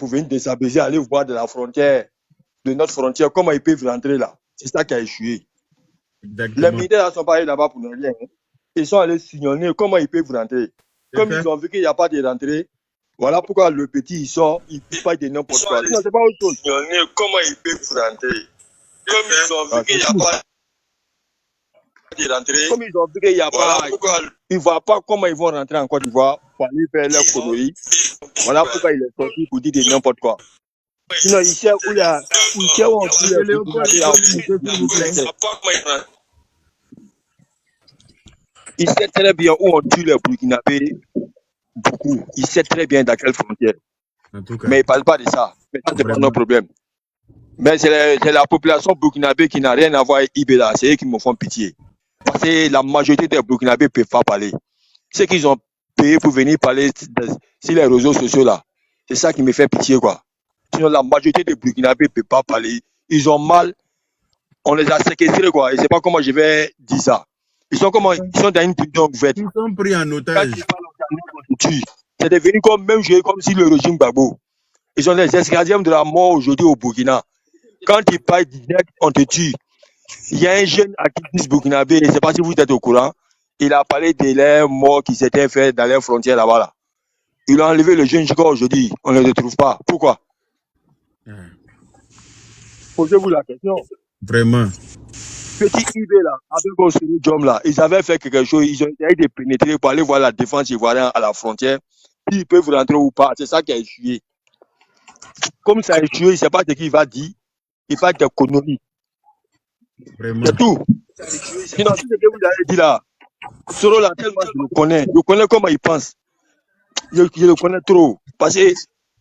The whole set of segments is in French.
pour venir désabaiser, aller voir de la frontière, de notre frontière, comment ils peuvent rentrer là. C'est ça qui a échoué. Exactement. Les militaires sont pas allés là-bas pour ne rien. Hein. Ils sont allés signaler comment ils peuvent rentrer. Comme ils ont vu qu'il n'y a pas de rentrée, voilà pourquoi le petit il sort, il ne peut pas de n'importe quoi. Non, c'est pas autre chose. Comment ils peuvent rentrer. Comme ils ont vu qu'il n'y a pas de rentrée, comme ils ont vu qu'il n'y a pas, ils ne voient pas comment ils vont rentrer en Côte d'Ivoire pour aller faire leur connerie. Voilà pourquoi il est sorti pour dire de n'importe quoi. Sinon, il sait où il y a, il sait où on tue les Burkinabés. Il sait très bien où on tue les Burkinabés. Beaucoup. Il sait très bien dans quelle frontière. En tout cas. Mais il ne parle pas de ça. Mais ça, c'est pas notre problème. Mais c'est la population burkinabé qui n'a rien à voir avec Ibela. C'est eux qui me font pitié. Parce que la majorité des Burkinabés ne peuvent pas parler. Ceux qu'ils ont payé pour venir parler sur les réseaux sociaux là, c'est ça qui me fait pitié, quoi. Sinon, la majorité des Burkinabés ne peuvent pas parler. Ils ont mal. On les a séquestrés, quoi. Et c'est pas comment je vais dire ça. Ils sont dans une prison ouverte. Ils sont pris en otage. C'est devenu comme même jouer comme si le régime Gbagbo. Ils sont les esclaves de la mort aujourd'hui au Burkina. Quand ils parlent direct, on te tue. Il y a un jeune activiste burkinabé, je ne sais pas si vous êtes au courant, il a parlé de leurs morts qui s'étaient faits dans les frontières là-bas. Là. Il a enlevé le jeune jusqu'à aujourd'hui. On ne le retrouve pas. Pourquoi? Posez-vous la question. Vraiment. Petit Ibé là, avec Osiri Djom là, ils avaient fait quelque chose, ils ont essayé de pénétrer pour aller voir la défense ivoirienne à la frontière, s'ils peuvent rentrer ou pas. C'est ça qui a échoué. Comme ça a échoué, il ne sait pas ce qu'il va dire, il va être conneries. C'est tout. Sinon, ce que vous avez dit là, Soro là, tellement je connais comment il pense. Je le connais trop. Parce que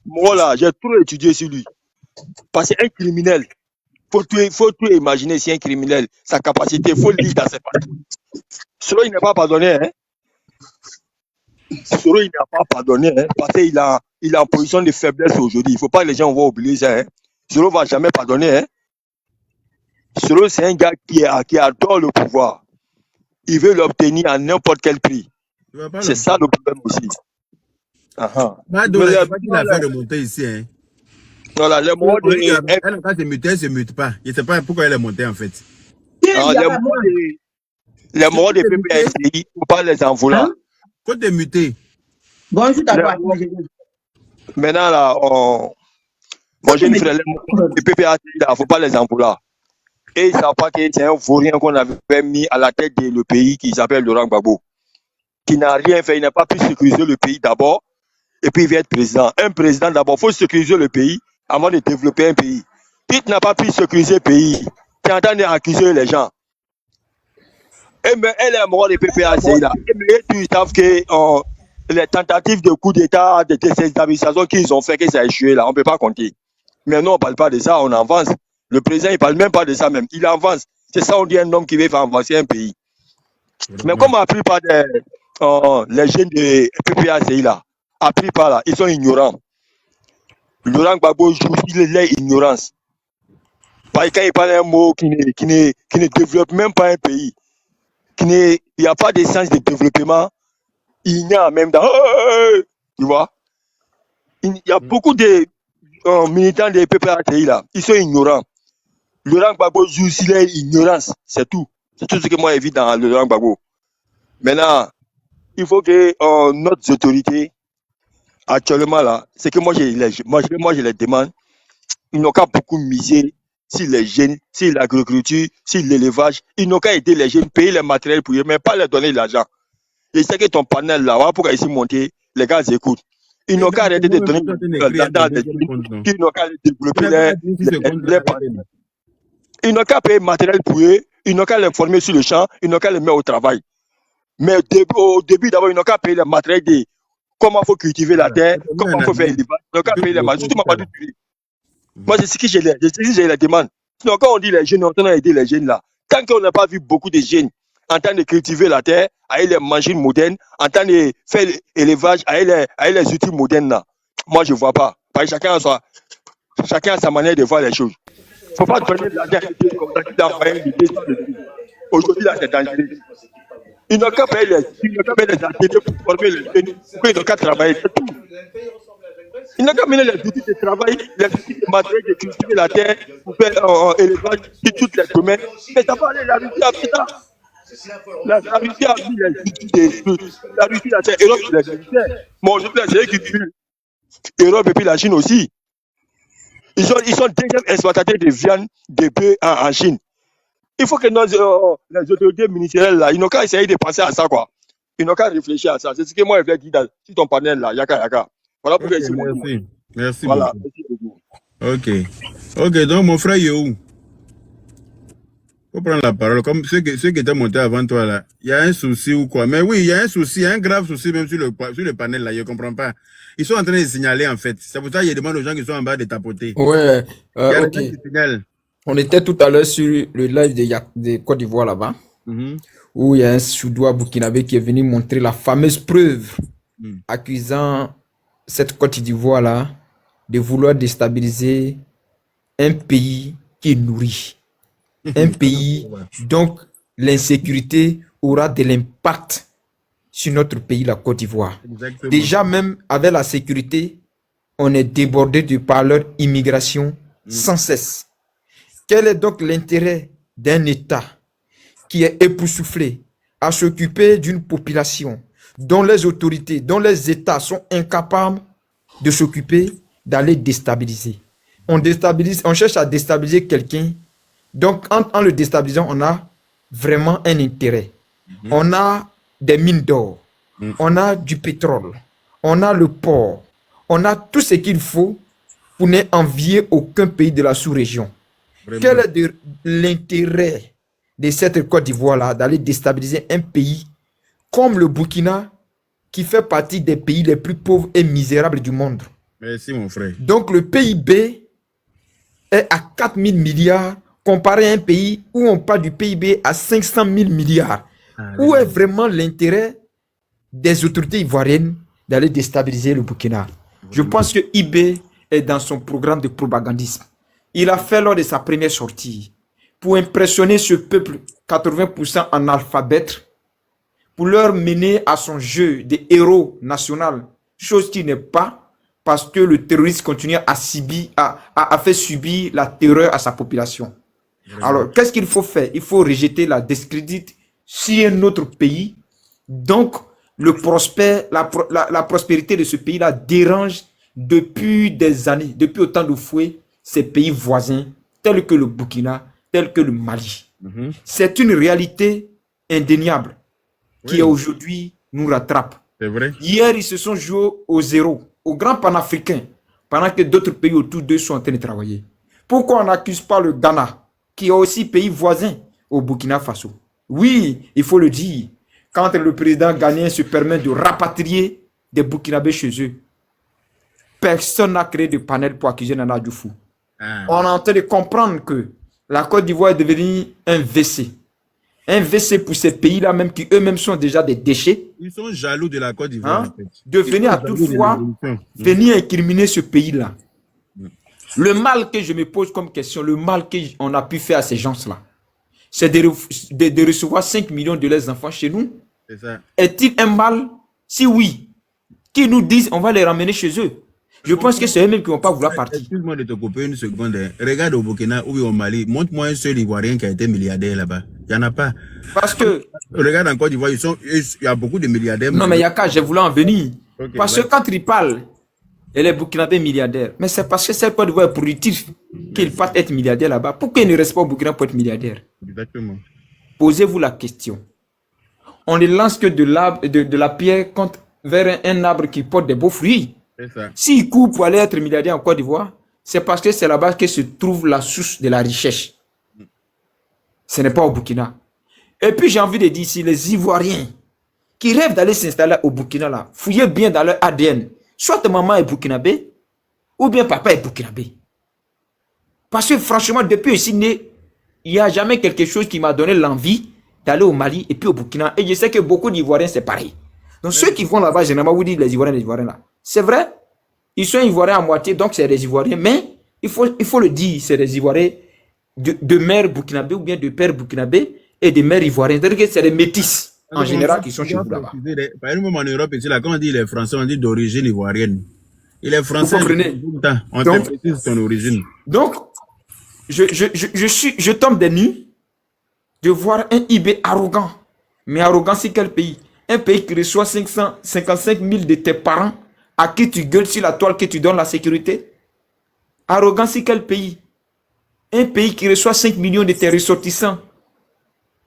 moi là, j'ai trop étudié sur lui. Parce qu'un criminel, il faut tout imaginer si un criminel, sa capacité, il faut le lire dans ses pages. Soro, il n'est pas pardonné. Hein? Soro, il n'a pas pardonné. Hein? Parce qu'il est en position de faiblesse aujourd'hui. Il ne faut pas que les gens vont oublier ça. Hein? Soro ne va jamais pardonner. Hein? Soro, c'est un gars qui adore le pouvoir. Il veut l'obtenir à n'importe quel prix. C'est ça le problème aussi. Bado, il a fait remonter ici. Hein. Voilà, les mots de... Elle, quand elle ne se mute pas. Je ne sais pas pourquoi elle est montée en fait. Les mots de PPACI, il ne faut pas les en vouloir. Quand tu es muté. Bonjour, maintenant, là, mon jeune frère, les mots de PPACI, il ne faut pas les en vouloir. Et ils ne savent pas que c'est un vaurien qu'on avait mis à la tête de le pays qui s'appelle Laurent Gbagbo, qui n'a rien fait. Il n'a pas pu sécuriser le pays d'abord, et puis il vient être président. Un président, d'abord, il faut sécuriser le pays avant de développer un pays. Si tu n'as pas pu sécuriser le pays, tu es en train d'accuser les gens. Et mais elle est morte de PPACI là. Et mais tu sais que les tentatives de coup d'État de déstabilisation qu'ils ont fait, que ça a échoué là, on ne peut pas compter. Mais non, on ne parle pas de ça, on avance. Le président, il ne parle même pas de ça même. Il avance. C'est ça, on dit un homme qui veut faire avancer un pays. Mais comme la plupart des les jeunes de PPACI là, la plupart là, ils sont ignorants. Laurent Gbagbo joue sur l'ignorance. Parce que quand il parle un mot qui ne développe même pas un pays, il n'y a pas de sens de développement, il y a même dans... Tu vois? Il y a beaucoup de militants de PPACI là, ils sont ignorants. Laurent Gbagbo joue sur l'ignorance, c'est tout. C'est tout ce que moi j'ai vu dans Laurent Gbagbo. Maintenant, il faut que notre autorité, actuellement là, c'est que moi je les demande, ils n'ont qu'à beaucoup miser sur les jeunes, sur l'agriculture, sur l'élevage. Ils n'ont qu'à aider les jeunes, payer les matériels pour eux, mais pas leur donner l'argent. Et c'est que ton panel là, voilà pourquoi ici monter, les gars écoutent. Ils n'ont qu'à arrêter de donner l'argent des jeunes, ils n'ont qu'à développer les panels. Ils n'ont qu'à payer le matériel pour eux, ils n'ont qu'à les former sur le champ, ils n'ont qu'à les mettre au travail. Mais au début, d'abord, ils n'ont qu'à payer le matériel de comment il faut cultiver la terre, comment il faut faire l'élevage. Ils n'ont qu'à payer les matériels. Surtout, moi, c'est ce que je les demande. Sinon, quand on dit les jeunes, on doit aider les jeunes là. Tant qu'on n'a pas vu beaucoup de jeunes en train de cultiver la terre, avec les machines modernes, en train de faire l'élevage, avec les outils modernes là, moi, je ne vois pas. Parce que chacun a sa manière de voir les choses. Il ne faut pas donner de l'argent comme ça, aujourd'hui, là, c'est dangereux. Ils n'ont qu'à payer les ateliers pour former les jeunes, pour qu'ils n'ont qu'à travailler. Il n'a qu'à mener les outils de travail, les outils de matériel de cultiver la terre pour faire élevage sur toutes les domaines. Mais ça va aller, la Russie a fait ça. La Russie a mis les outils des trucs. La Russie, la terre, Europe, c'est les militaires. Bon, je peux essayer qu'ils tuent Europe et puis la Chine aussi. Ils sont deuxième exportateurs de viande, de bœufs en Chine. Il faut que les autorités ministérielles, là, ils n'ont qu'à essayer de penser à ça, quoi. Ils n'ont qu'à réfléchir à ça. C'est ce que moi, je vais dire sur ton panel, là, Yaka. Voilà pourquoi okay, merci. Merci voilà. beaucoup. Ok, donc mon frère, il est où? Faut prendre la parole. Comme ceux qui étaient montés avant toi, là, il y a un souci ou quoi? Mais oui, il y a un souci, un grave souci même sur le panel, là, je ne comprends pas. Ils sont en train de signaler, en fait. C'est pour ça que je demande aux gens qui sont en bas de tapoter. Ouais, ok. Signalent. On était tout à l'heure sur le live de Côte d'Ivoire là-bas, où il y a un Soudois burkinabé qui est venu montrer la fameuse preuve accusant cette Côte d'Ivoire là de vouloir déstabiliser un pays qui est nourri. Un pays, donc l'insécurité aura de l'impact sur notre pays, la Côte d'Ivoire. Déjà même avec la sécurité, on est débordé par leur immigration sans cesse. Quel est donc l'intérêt d'un État qui est époustouflé à s'occuper d'une population dont les autorités, dont les États sont incapables de s'occuper, d'aller déstabiliser? On cherche à déstabiliser quelqu'un. Donc, en le déstabilisant, on a vraiment un intérêt. On a des mines d'or, on a du pétrole, on a le port, on a tout ce qu'il faut pour n'envier aucun pays de la sous-région. Quel est l'intérêt de cette Côte d'Ivoire-là d'aller déstabiliser un pays comme le Burkina, qui fait partie des pays les plus pauvres et misérables du monde? Merci, mon frère. Donc, le PIB est à 4 000 milliards, comparé à un pays où on parle du PIB à 500 000 milliards. Où est vraiment l'intérêt des autorités ivoiriennes d'aller déstabiliser le Burkina? Je pense que IB est dans son programme de propagandisme. Il a fait lors de sa première sortie pour impressionner ce peuple 80% analphabète, pour leur mener à son jeu de héros national, chose qui n'est pas, parce que le terroriste continue à faire subir la terreur à sa population. Alors, qu'est-ce qu'il faut faire? Il faut rejeter la discrédit sur un autre pays. Donc, la prospérité de ce pays-là dérange depuis des années, depuis autant de fouets, ces pays voisins, tels que le Burkina, tels que le Mali. C'est une réalité indéniable qui aujourd'hui nous rattrape. C'est vrai. Hier, ils se sont joués au zéro, au grand panafricain, pendant que d'autres pays autour d'eux sont en train de travailler. Pourquoi on n'accuse pas le Ghana, qui est aussi pays voisin au Burkina Faso? Oui, il faut le dire. Quand le président ghanéen se permet de rapatrier des Burkinabés chez eux, personne n'a créé de panel pour accuser Nana Dioufou. On est en train de comprendre que la Côte d'Ivoire est devenue un WC. Un WC pour ces pays-là, même qui eux-mêmes sont déjà des déchets. Ils sont jaloux de la Côte d'Ivoire. En fait. De venir à toute fois, venir incriminer ce pays-là. Le mal que je me pose comme question, le mal qu'on a pu faire à ces gens-là, c'est de recevoir 5 millions de leurs enfants chez nous. Est-il un mal? Si oui, qui nous disent on va les ramener chez eux? Je pense que c'est eux-mêmes qui ne vont pas vouloir partir. Excuse-moi de te couper une seconde. Regarde au Burkina ou au Mali, montre-moi un seul Ivoirien qui a été milliardaire là-bas. Il n'y en a pas. Parce que... Regarde en Côte d'Ivoire, il y a beaucoup de milliardaires. Non, mais Yaka, je voulais en venir. Okay, parce que quand ils parlent, et les Burkinabés milliardaires, mais c'est parce que cette Côte d'Ivoire est productif qu'ils partent être milliardaires là-bas. Pourquoi ils ne restent pas au Burkina pour être milliardaires? Exactement. Posez-vous la question. On ne lance que de la pierre vers un arbre qui porte des beaux fruits. S'ils courent pour aller être milliardaires en Côte d'Ivoire, c'est parce que c'est là-bas que se trouve la source de la richesse. Ce n'est pas au Burkina. Et puis j'ai envie de dire, si les Ivoiriens qui rêvent d'aller s'installer au Burkina, là, fouillez bien dans leur ADN. Soit maman est burkinabé, ou bien papa est burkinabé. Parce que franchement, depuis ici né, il n'y a jamais quelque chose qui m'a donné l'envie d'aller au Mali et puis au Burkina. Et je sais que beaucoup d'Ivoiriens, c'est pareil. Donc ceux qui vont là-bas, généralement, vous dites les Ivoiriens là. C'est vrai, ils sont Ivoiriens à moitié, donc c'est des Ivoiriens. Mais il faut le dire, c'est des Ivoiriens de mère burkinabé ou bien de père burkinabé et de mère ivoirienne. C'est-à-dire que c'est des métis en général qui sont chez vous là-bas. Par exemple, en Europe, ici, là, quand on dit les Français, on dit d'origine ivoirienne. Il est français. Vous comprenez? On te précise son origine. Donc, je tombe des nues de voir un IB arrogant. Mais arrogant, c'est quel pays? Un pays qui reçoit 555 000 de tes parents, à qui tu gueules sur la toile, que tu donnes la sécurité. Arrogant, c'est quel pays? Un pays qui reçoit 5 millions de tes ressortissants.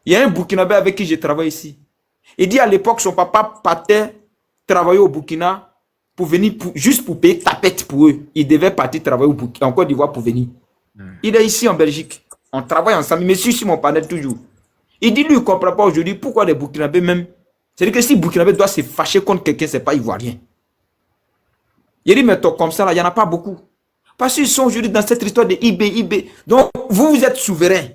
Il y a un Burkinabé avec qui je travaille ici. Il dit à l'époque, son papa partait travailler au Burkina pour venir, juste pour payer tapette pour eux. Il devait partir travailler au Burkina, en Côte d'Ivoire pour venir. Il est ici en Belgique. On travaille ensemble. Mais suis sur mon panel toujours. Il dit, lui, il ne comprend pas aujourd'hui pourquoi les Burkinabés même. C'est-à-dire que si Burkinabé doit se fâcher contre quelqu'un, ce n'est pas ivoirien. Il dit, mais toi, comme ça, là, il n'y en a pas beaucoup. Parce qu'ils sont aujourd'hui dans cette histoire de IB. Donc, vous êtes souverain.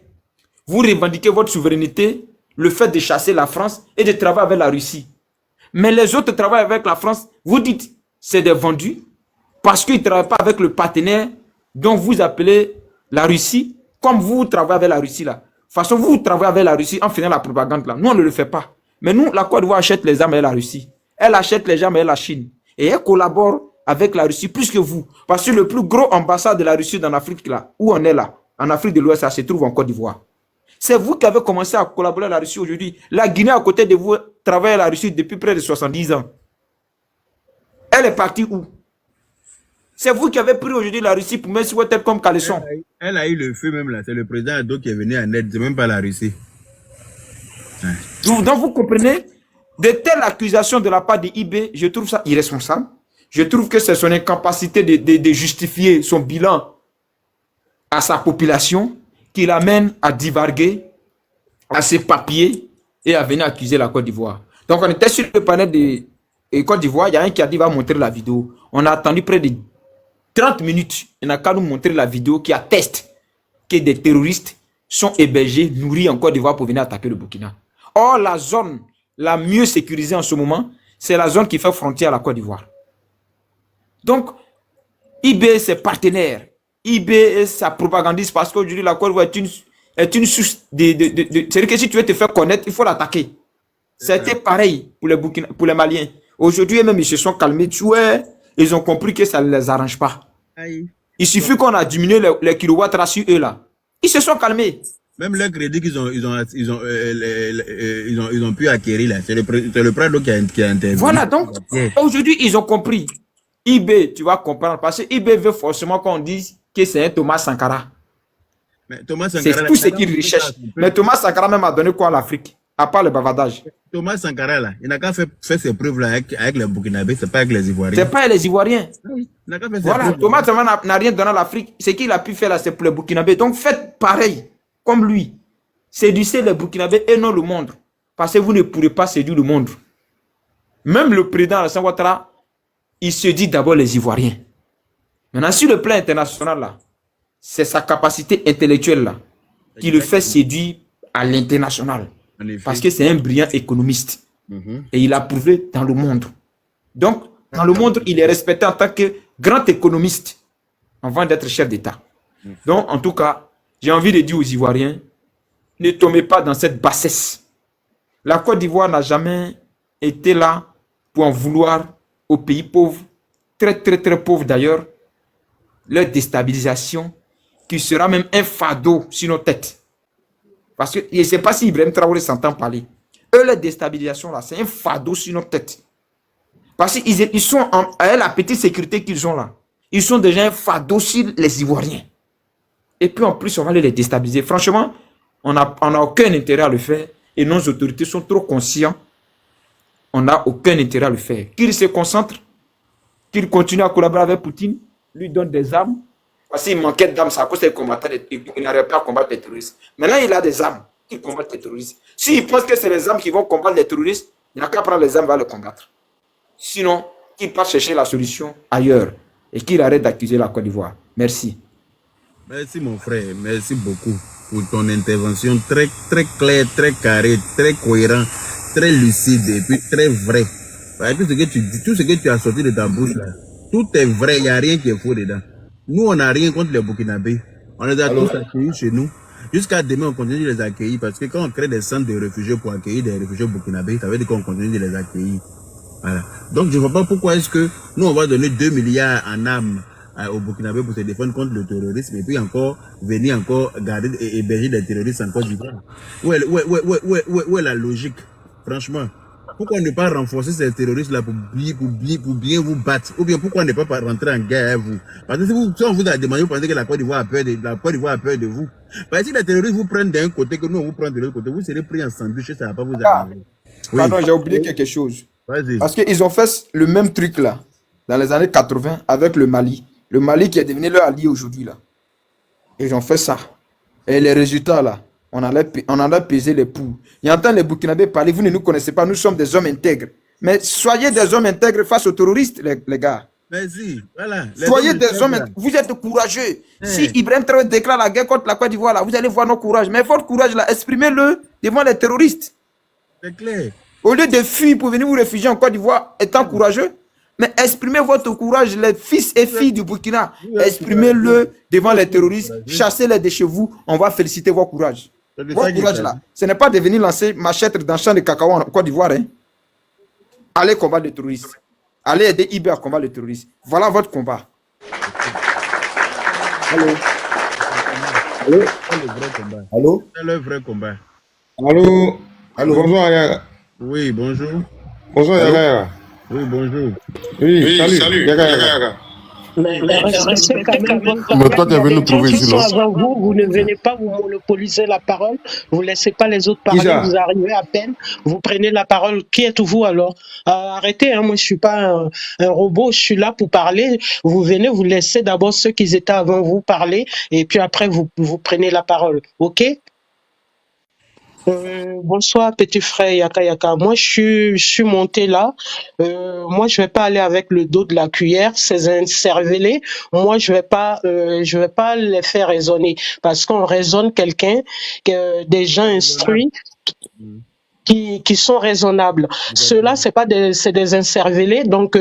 Vous revendiquez votre souveraineté, le fait de chasser la France et de travailler avec la Russie. Mais les autres travaillent avec la France. Vous dites, c'est des vendus parce qu'ils ne travaillent pas avec le partenaire dont vous appelez la Russie, comme vous travaillez avec la Russie là. De toute façon, vous travaillez avec la Russie en faisant la propagande là. Nous, on ne le fait pas. Mais nous, la Côte d'Ivoire achète les armes et la Russie. Elle achète les armes et la Chine. Et elle collabore avec la Russie plus que vous. Parce que le plus gros ambassade de la Russie dans l'Afrique là, où on est là, en Afrique de l'Ouest, ça se trouve en Côte d'Ivoire. C'est vous qui avez commencé à collaborer avec la Russie aujourd'hui. La Guinée à côté de vous travaille avec la Russie depuis près de 70 ans. Elle est partie où? C'est vous qui avez pris aujourd'hui la Russie pour mettre sur votre tête comme caleçon. Elle a eu le feu même là. C'est le président Ado qui est venu en aide. C'est même pas la Russie. Donc vous comprenez, de telles accusations de la part de IB, je trouve ça irresponsable. Je trouve que c'est son incapacité de justifier son bilan à sa population qui l'amène à divaguer, à s'éparpiller et à venir accuser la Côte d'Ivoire. Donc on était sur le panel de Côte d'Ivoire, il y a un qui a dit va montrer la vidéo. On a attendu près de 30 minutes, il n'a qu'à nous montrer la vidéo qui atteste que des terroristes sont hébergés, nourris en Côte d'Ivoire pour venir attaquer le Burkina. Or, la zone la mieux sécurisée en ce moment, c'est la zone qui fait frontière à la Côte d'Ivoire. Donc, IB, c'est partenaire. IB est sa propagandiste parce qu'aujourd'hui, la Côte d'Ivoire est une source c'est-à-dire que si tu veux te faire connaître, il faut l'attaquer. C'était pareil pour les Maliens. Aujourd'hui, même, ils se sont calmés. Tu vois, ils ont compris que ça ne les arrange pas. Il suffit qu'on a diminué les kilowatts sur eux là. Ils se sont calmés. Même le crédit qu'ils ont pu acquérir là, c'est le Prado qui a intervenu. Voilà, donc aujourd'hui ils ont compris. IB, tu vas comprendre, parce que IB veut forcément qu'on dise que c'est un Thomas Sankara. C'est tout ce qu'il recherche. Mais Thomas Sankara même a donné quoi à l'Afrique, à part le bavardage. Thomas Sankara là, il n'a qu'à faire ses preuves là avec les Burkinabés, c'est pas avec les Ivoiriens. C'est pas les Ivoiriens. Oui, voilà, Thomas Sankara n'a rien donné à l'Afrique. Ce qu'il a pu faire là, c'est pour les Burkinabés. Donc faites pareil, comme lui. Séduisez les Burkinabés et non le monde. Parce que vous ne pourrez pas séduire le monde. Même le président Alassane Ouattara, il se dit d'abord les Ivoiriens. Maintenant, sur le plan international, là, c'est sa capacité intellectuelle là, qui le fait séduire à l'international. Parce que c'est un brillant économiste. Et il a prouvé dans le monde. Donc, dans le monde, il est respecté en tant que grand économiste avant d'être chef d'État. Donc, en tout cas, j'ai envie de dire aux Ivoiriens, ne tombez pas dans cette bassesse. La Côte d'Ivoire n'a jamais été là pour en vouloir aux pays pauvres, très pauvres d'ailleurs, leur déstabilisation qui sera même un fardeau sur nos têtes. Parce que je ne sais pas si Ibrahim Traoré s'entend parler. Eux, leur déstabilisation là, c'est un fardeau sur nos têtes. Parce qu'ils sont à la petite sécurité qu'ils ont là. Ils sont déjà un fardeau sur les Ivoiriens. Et puis en plus, on va les déstabiliser. Franchement, on n'a aucun intérêt à le faire. Et nos autorités sont trop conscients. On n'a aucun intérêt à le faire. Qu'ils se concentrent, qu'ils continuent à collaborer avec Poutine, lui donne des armes. Parce qu'il manquait d'armes, c'est à cause des combattants. Il n'arrive pas à combattre les terroristes. Maintenant, il a des armes qui combattent les terroristes. S'il pense que c'est les armes qui vont combattre les terroristes, il n'a qu'à prendre les armes et va les combattre. Sinon, qu'il parte chercher la solution ailleurs et qu'il arrête d'accuser la Côte d'Ivoire. Merci. Merci mon frère, merci beaucoup pour ton intervention très claire, très carrée, très cohérent, très lucide et puis très vrai. Tout ce que tu dis, tout ce que tu as sorti de ta bouche là, tout est vrai, il n'y a rien qui est faux dedans. Nous, on n'a rien contre les Burkinabés. On les a tous accueillis chez nous. Jusqu'à demain, on continue de les accueillir parce que quand on crée des centres de réfugiés pour accueillir des réfugiés burkinabés, ça veut dire qu'on continue de les accueillir. Voilà. Donc, je ne vois pas pourquoi est-ce que nous, on va donner 2 milliards en armes au Burkinabé pour se défendre contre le terrorisme et puis encore venir encore garder et héberger des terroristes en Côte d'Ivoire. Où est la logique, franchement? Pourquoi ne pas renforcer ces terroristes-là pour bien vous battre? Ou bien pourquoi ne pas rentrer en guerre avec vous? Parce que si on vous a demandé, vous pensez que la Côte d'Ivoire a peur de vous. Parce que si les terroristes vous prennent d'un côté, que nous on vous prend de l'autre côté, vous serez pris en sandwich et ça ne va pas vous arriver. Oui. Pardon, j'ai oublié quelque chose. Vas-y. Parce qu'ils ont fait le même truc là, dans les années 80, avec le Mali. Le Mali qui est devenu leur allié aujourd'hui là. Ils ont fait ça. Et les résultats là, on allait peser les poux. Il entend les Burkinabés parler, vous ne nous connaissez pas, nous sommes des hommes intègres. Mais soyez des hommes intègres face aux terroristes, les gars. Vas-y, voilà. Soyez des hommes intègres. Vous êtes courageux. Si Ibrahim Traoré déclare la guerre contre la Côte d'Ivoire, là, vous allez voir nos courages. Mais votre courage là, exprimez-le devant les terroristes. C'est clair. Au lieu de fuir pour venir vous réfugier en Côte d'Ivoire, étant courageux, mais exprimez votre courage, les fils et filles du Burkina. Exprimez-le devant les terroristes, chassez-les de chez vous. On va féliciter votre courage. Votre courage là, ce n'est pas de venir lancer machette dans le champ de cacao en Côte d'Ivoire. Hein. Allez combattre les terroristes. Allez aider Iber à combattre les terroristes. Voilà votre combat. Allô? Allô? Allô? C'est le vrai combat. Allô? Allô, bonjour Ayaga. Oui, bonjour. Bonjour Ayaga. Oui, bonjour. Oui, salut. Yaga. Mais respectez quand même votre Mais toi, tu es venu nous trouver ici, non? avant vous, vous ne venez pas, vous monopolisez la parole, vous ne laissez pas les autres parler, vous arrivez à peine, vous prenez la parole. Qui êtes-vous alors? Arrêtez, hein, moi je ne suis pas un robot, je suis là pour parler. Vous venez, vous laissez d'abord ceux qui étaient avant vous parler, et puis après vous prenez la parole. Ok? Bonsoir petit frère Yaka. Moi je suis monté là. Moi je vais pas aller avec le dos de la cuillère. Ces incervelés, moi je vais pas les faire raisonner parce qu'on raisonne quelqu'un que des gens instruits qui sont raisonnables. Ceux-là, c'est des incervelés, donc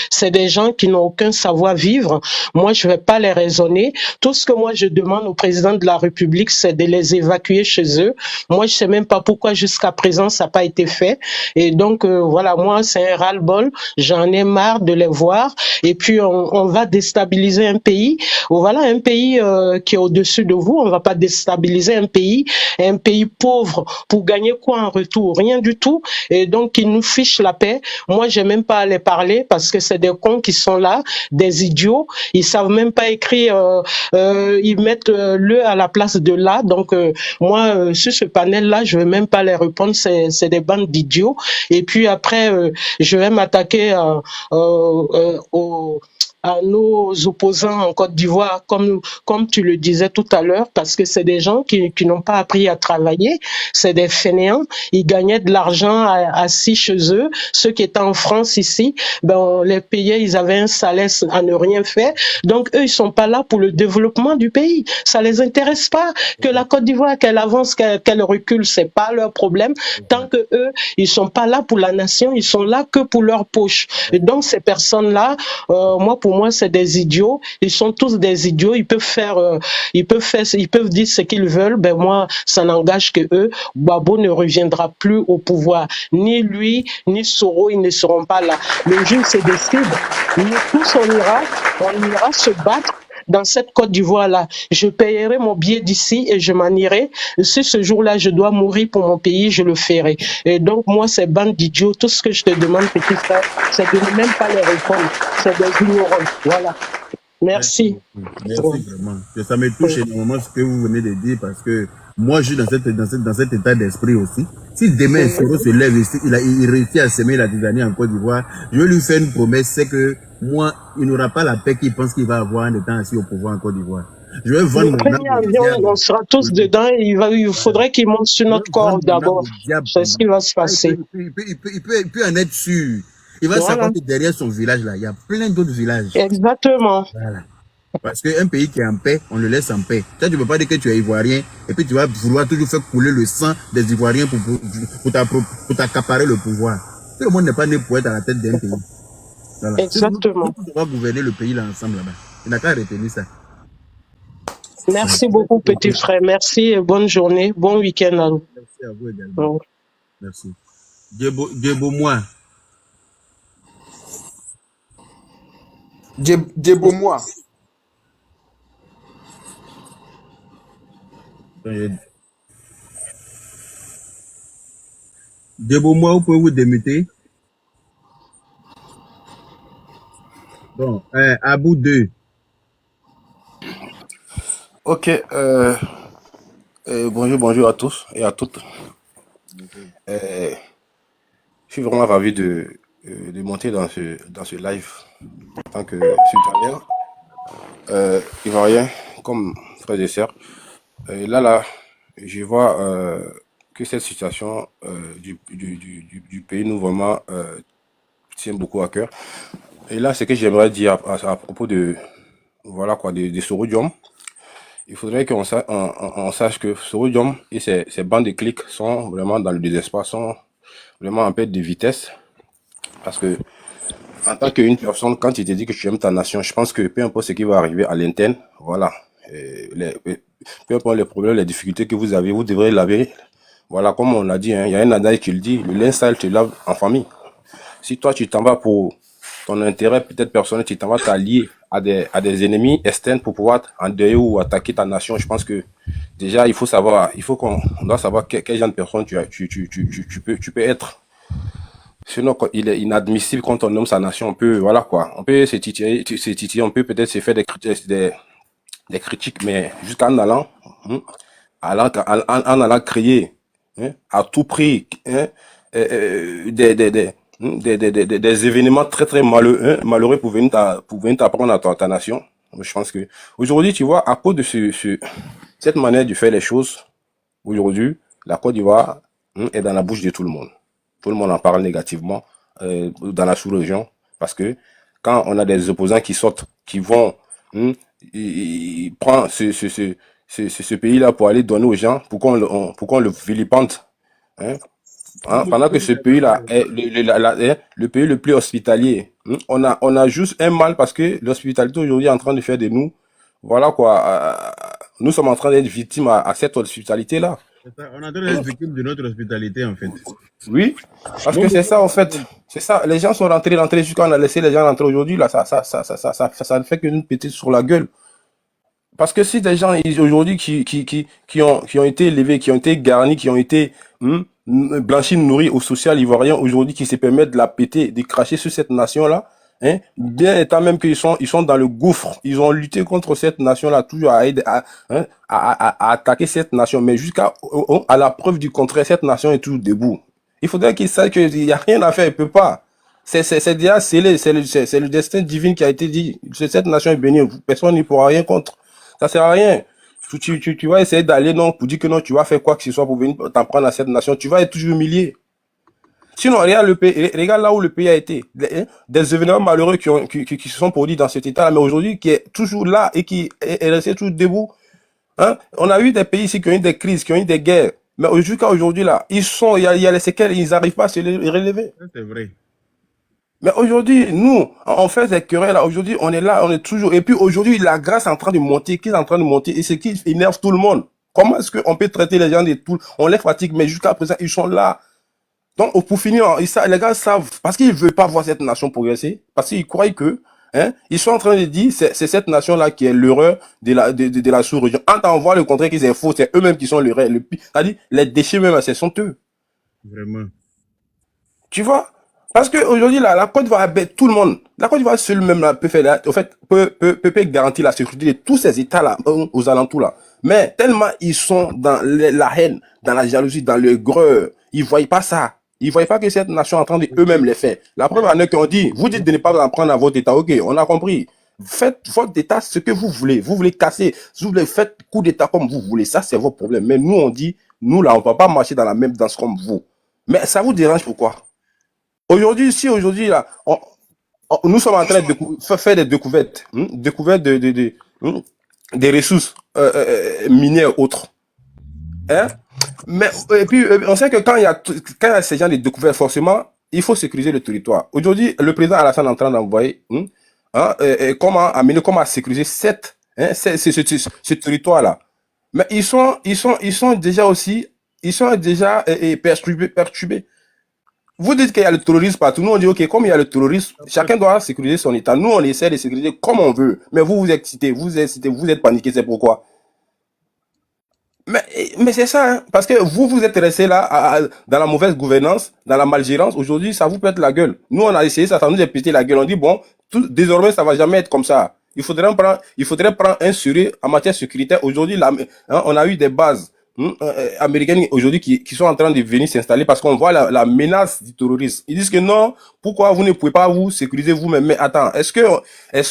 c'est des gens qui n'ont aucun savoir-vivre. Moi, je vais pas les raisonner. Tout ce que moi je demande au président de la République, c'est de les évacuer chez eux. Moi, je sais même pas pourquoi jusqu'à présent ça n'a pas été fait. Et donc voilà, moi c'est un ras-le-bol. J'en ai marre de les voir. Et puis on va déstabiliser un pays. Voilà, un pays qui est au-dessus de vous. On va pas déstabiliser un pays pauvre pour gagner quoi en retour? Rien du tout. Et donc, ils nous fichent la paix. Moi, j'ai même pas à les parler parce que c'est des cons qui sont là, des idiots. Ils savent même pas écrire. Ils mettent le à la place de là. Donc, moi, sur ce panel-là, je vais même pas les répondre. C'est des bandes d'idiots. Et puis après, je vais m'attaquer à nos opposants en Côte d'Ivoire, comme tu le disais tout à l'heure, parce que c'est des gens qui n'ont pas appris à travailler, c'est des fainéants, ils gagnaient de l'argent assis chez eux. Ceux qui étaient en France ici, ben on les payait, ils avaient un salaire à ne rien faire. Donc eux, ils sont pas là pour le développement du pays. Ça les intéresse pas que la Côte d'Ivoire qu'elle avance, qu'elle recule, c'est pas leur problème. Tant que eux, ils sont pas là pour la nation, ils sont là que pour leur poche. Et donc ces personnes-là, pour moi, c'est des idiots. Ils sont tous des idiots. Ils peuvent dire ce qu'ils veulent. Ben moi, ça n'engage que eux. Gbagbo ne reviendra plus au pouvoir. Ni lui, ni Soro, ils ne seront pas là. Le jour se décide. Nous tous, on ira se battre dans cette Côte d'Ivoire-là. Je payerai mon billet d'ici et je m'en irai. Si ce jour-là, je dois mourir pour mon pays, je le ferai. Et donc, moi, ces bandes d'idiots, tout ce que je te demande, petit frère, c'est de ne même pas les répondre. C'est des ignorants. Voilà. Merci. Merci vraiment. Ça me touche énormément ce que vous venez de dire parce que moi, je suis dans cet état d'esprit aussi. Si demain, Soro se lève ici, il réussit à semer la tisanie en Côte d'Ivoire, je vais lui faire une promesse, c'est que moi, il n'aura pas la paix qu'il pense qu'il va avoir en étant assis au pouvoir en Côte d'Ivoire. Je vais vendre le premier avion, on sera tous dedans et il faudrait qu'il monte sur notre corps d'abord. C'est ce qui va se passer. Il peut en être sûr. Il va savoir que derrière son village, là, il y a plein d'autres villages. Exactement. Voilà. Parce qu'un pays qui est en paix, on le laisse en paix. Tu ne peux pas dire que tu es ivoirien et puis tu vas vouloir toujours faire couler le sang des Ivoiriens pour t'accaparer le pouvoir. Tout le monde n'est pas né pour être à la tête d'un pays. Voilà. Exactement. On va gouverner le pays là ensemble là-bas. Il n'a qu'à retenir ça. Merci beaucoup, petit frère. Merci et bonne journée. Bon week-end à vous. Merci à vous également. Merci. Dieu moi. Djebomois. Djebomois, vous pouvez vous démuter. Bon, à bout 2. Ok, bonjour à tous et à toutes. Je suis vraiment ravi de monter dans ce live en tant que citoyen ivoirien comme frère et sœur. Là, je vois que cette situation du pays nous vraiment tient beaucoup à cœur. Et là, ce que j'aimerais dire à propos de Soro Diom, il faudrait qu'on sache que Soro Diom et ses bandes de clics sont vraiment dans le désespoir, sont vraiment en perte de vitesse. Parce que, en tant qu'une personne, quand tu te dis que tu aimes ta nation, je pense que peu importe ce qui va arriver à l'interne, voilà, peu importe les problèmes, les difficultés que vous avez, vous devrez laver. Voilà, comme on l'a dit, hein, il y a un adage qui le dit, le linge sale, tu laves en famille. Si toi, tu t'en vas pour ton intérêt peut-être personnel, tu t'en vas t'allier à des ennemis externes pour pouvoir endeuiller ou attaquer ta nation, je pense que déjà, on doit savoir quel genre de personne tu peux être. Sinon, il est inadmissible quand on nomme sa nation. On peut, voilà quoi, on peut se titiller, on peut peut-être se faire des critiques, mais jusqu'en allant, en allant créer à tout prix des événements très très malheureux pour venir t'apprendre à ta nation. Je pense que aujourd'hui, tu vois, à cause de cette manière de faire les choses, aujourd'hui, la Côte d'Ivoire est dans la bouche de tout le monde. Tout le monde en parle négativement dans la sous-région parce que quand on a des opposants qui sortent, qui vont ils prennent ce pays-là pour aller donner aux gens, pour qu'on le vilipende. Pendant que ce pays-là est le pays le plus hospitalier. On a juste un mal parce que l'hospitalité aujourd'hui est en train de faire de nous, voilà quoi, nous sommes en train d'être victimes à cette hospitalité-là. On est en train d'être victimes de notre hospitalité, en fait. Oui, parce que c'est ça, en fait. C'est ça. Les gens sont rentrés jusqu'à on a laissé les gens rentrer aujourd'hui, là, ça ne fait que nous péter sur la gueule. Parce que si des gens aujourd'hui qui ont été élevés, qui ont été garnis, qui ont été blanchis, nourris au social ivoirien, aujourd'hui qui se permettent de la péter, de cracher sur cette nation-là, bien étant même qu'ils sont dans le gouffre, ils ont lutté contre cette nation-là, toujours à attaquer cette nation, mais jusqu'à la preuve du contraire, cette nation est toujours debout. Il faudrait qu'ils sachent qu'il n'y a rien à faire, il peut pas. C'est déjà scellé, c'est le destin divin qui a été dit. Cette nation est bénie, personne n'y pourra rien contre. Ça sert à rien. Tu vas essayer d'aller non pour dire que non, tu vas faire quoi que ce soit pour venir t'en prendre à cette nation. Tu vas être toujours humilié. Sinon, regarde le pays, regarde là où le pays a été. Des événements malheureux qui se sont produits dans cet état-là, mais aujourd'hui, qui est toujours là et qui est resté toujours debout. On a eu des pays ici qui ont eu des crises, qui ont eu des guerres. Mais jusqu'à aujourd'hui, là, il y a les séquelles, ils n'arrivent pas à se relever. C'est vrai. Mais aujourd'hui, nous, on fait des querelles, là. Aujourd'hui, on est là, on est toujours. Et puis aujourd'hui, la grâce est en train de monter, qui est en train de monter, et ce qui énerve tout le monde. Comment est-ce qu'on peut traiter les gens de tout? On les fatigue, mais jusqu'à présent, ils sont là. Donc, pour finir, les gars savent, parce qu'ils ne veulent pas voir cette nation progresser, parce qu'ils croient que, ils sont en train de dire, c'est cette nation-là qui est l'horreur de la sous-région. En voit le contraire, qu'ils sont faux, c'est eux-mêmes qui sont l'horreur. C'est-à-dire, les déchets même, ce sont eux. Vraiment. Tu vois? Parce qu'aujourd'hui, la Côte d'Ivoire bête tout le monde. La Côte d'Ivoire seule même là, peut garantir la sécurité de tous ces États-là, aux alentours là. Mais tellement ils sont dans la haine, dans la jalousie, dans le greur, ils voient pas ça. Ils voient pas que cette nation est en train de eux-mêmes les faire. La preuve en est qu'on dit, vous dites de ne pas en prendre à votre État. Ok, on a compris. Faites votre État ce que vous voulez. Vous voulez casser, vous voulez faire coup d'État comme vous voulez. Ça, c'est votre problème. Mais nous, on dit, nous là, on va pas marcher dans la même danse comme vous. Mais ça vous dérange pourquoi? Aujourd'hui, là, nous sommes en train de faire des découvertes, des ressources minières autres. Mais et puis on sait que quand il y a ces gens de découvertes, forcément, il faut sécuriser le territoire. Aujourd'hui, le président Alassane est en train d'envoyer comment sécuriser ce territoire-là. Mais ils sont déjà perturbés. vous dites qu'il y a le terrorisme partout. Nous, on dit, OK, comme il y a le terrorisme, chacun doit sécuriser son État. Nous, on essaie de sécuriser comme on veut. Mais vous, vous excitez, vous êtes paniqué, c'est pourquoi? Mais c'est ça, hein, parce que vous êtes resté là dans la mauvaise gouvernance, dans la malgérance. Aujourd'hui, ça vous pète la gueule. Nous, on a essayé, ça nous a pété la gueule. On dit, bon, désormais, ça va jamais être comme ça. Il faudrait prendre un sérieux en matière sécuritaire. Aujourd'hui, on a eu des bases américaines aujourd'hui qui sont en train de venir s'installer parce qu'on voit la menace du terrorisme. Ils disent que non, pourquoi vous ne pouvez pas vous sécuriser vous-même? Mais attends, est-ce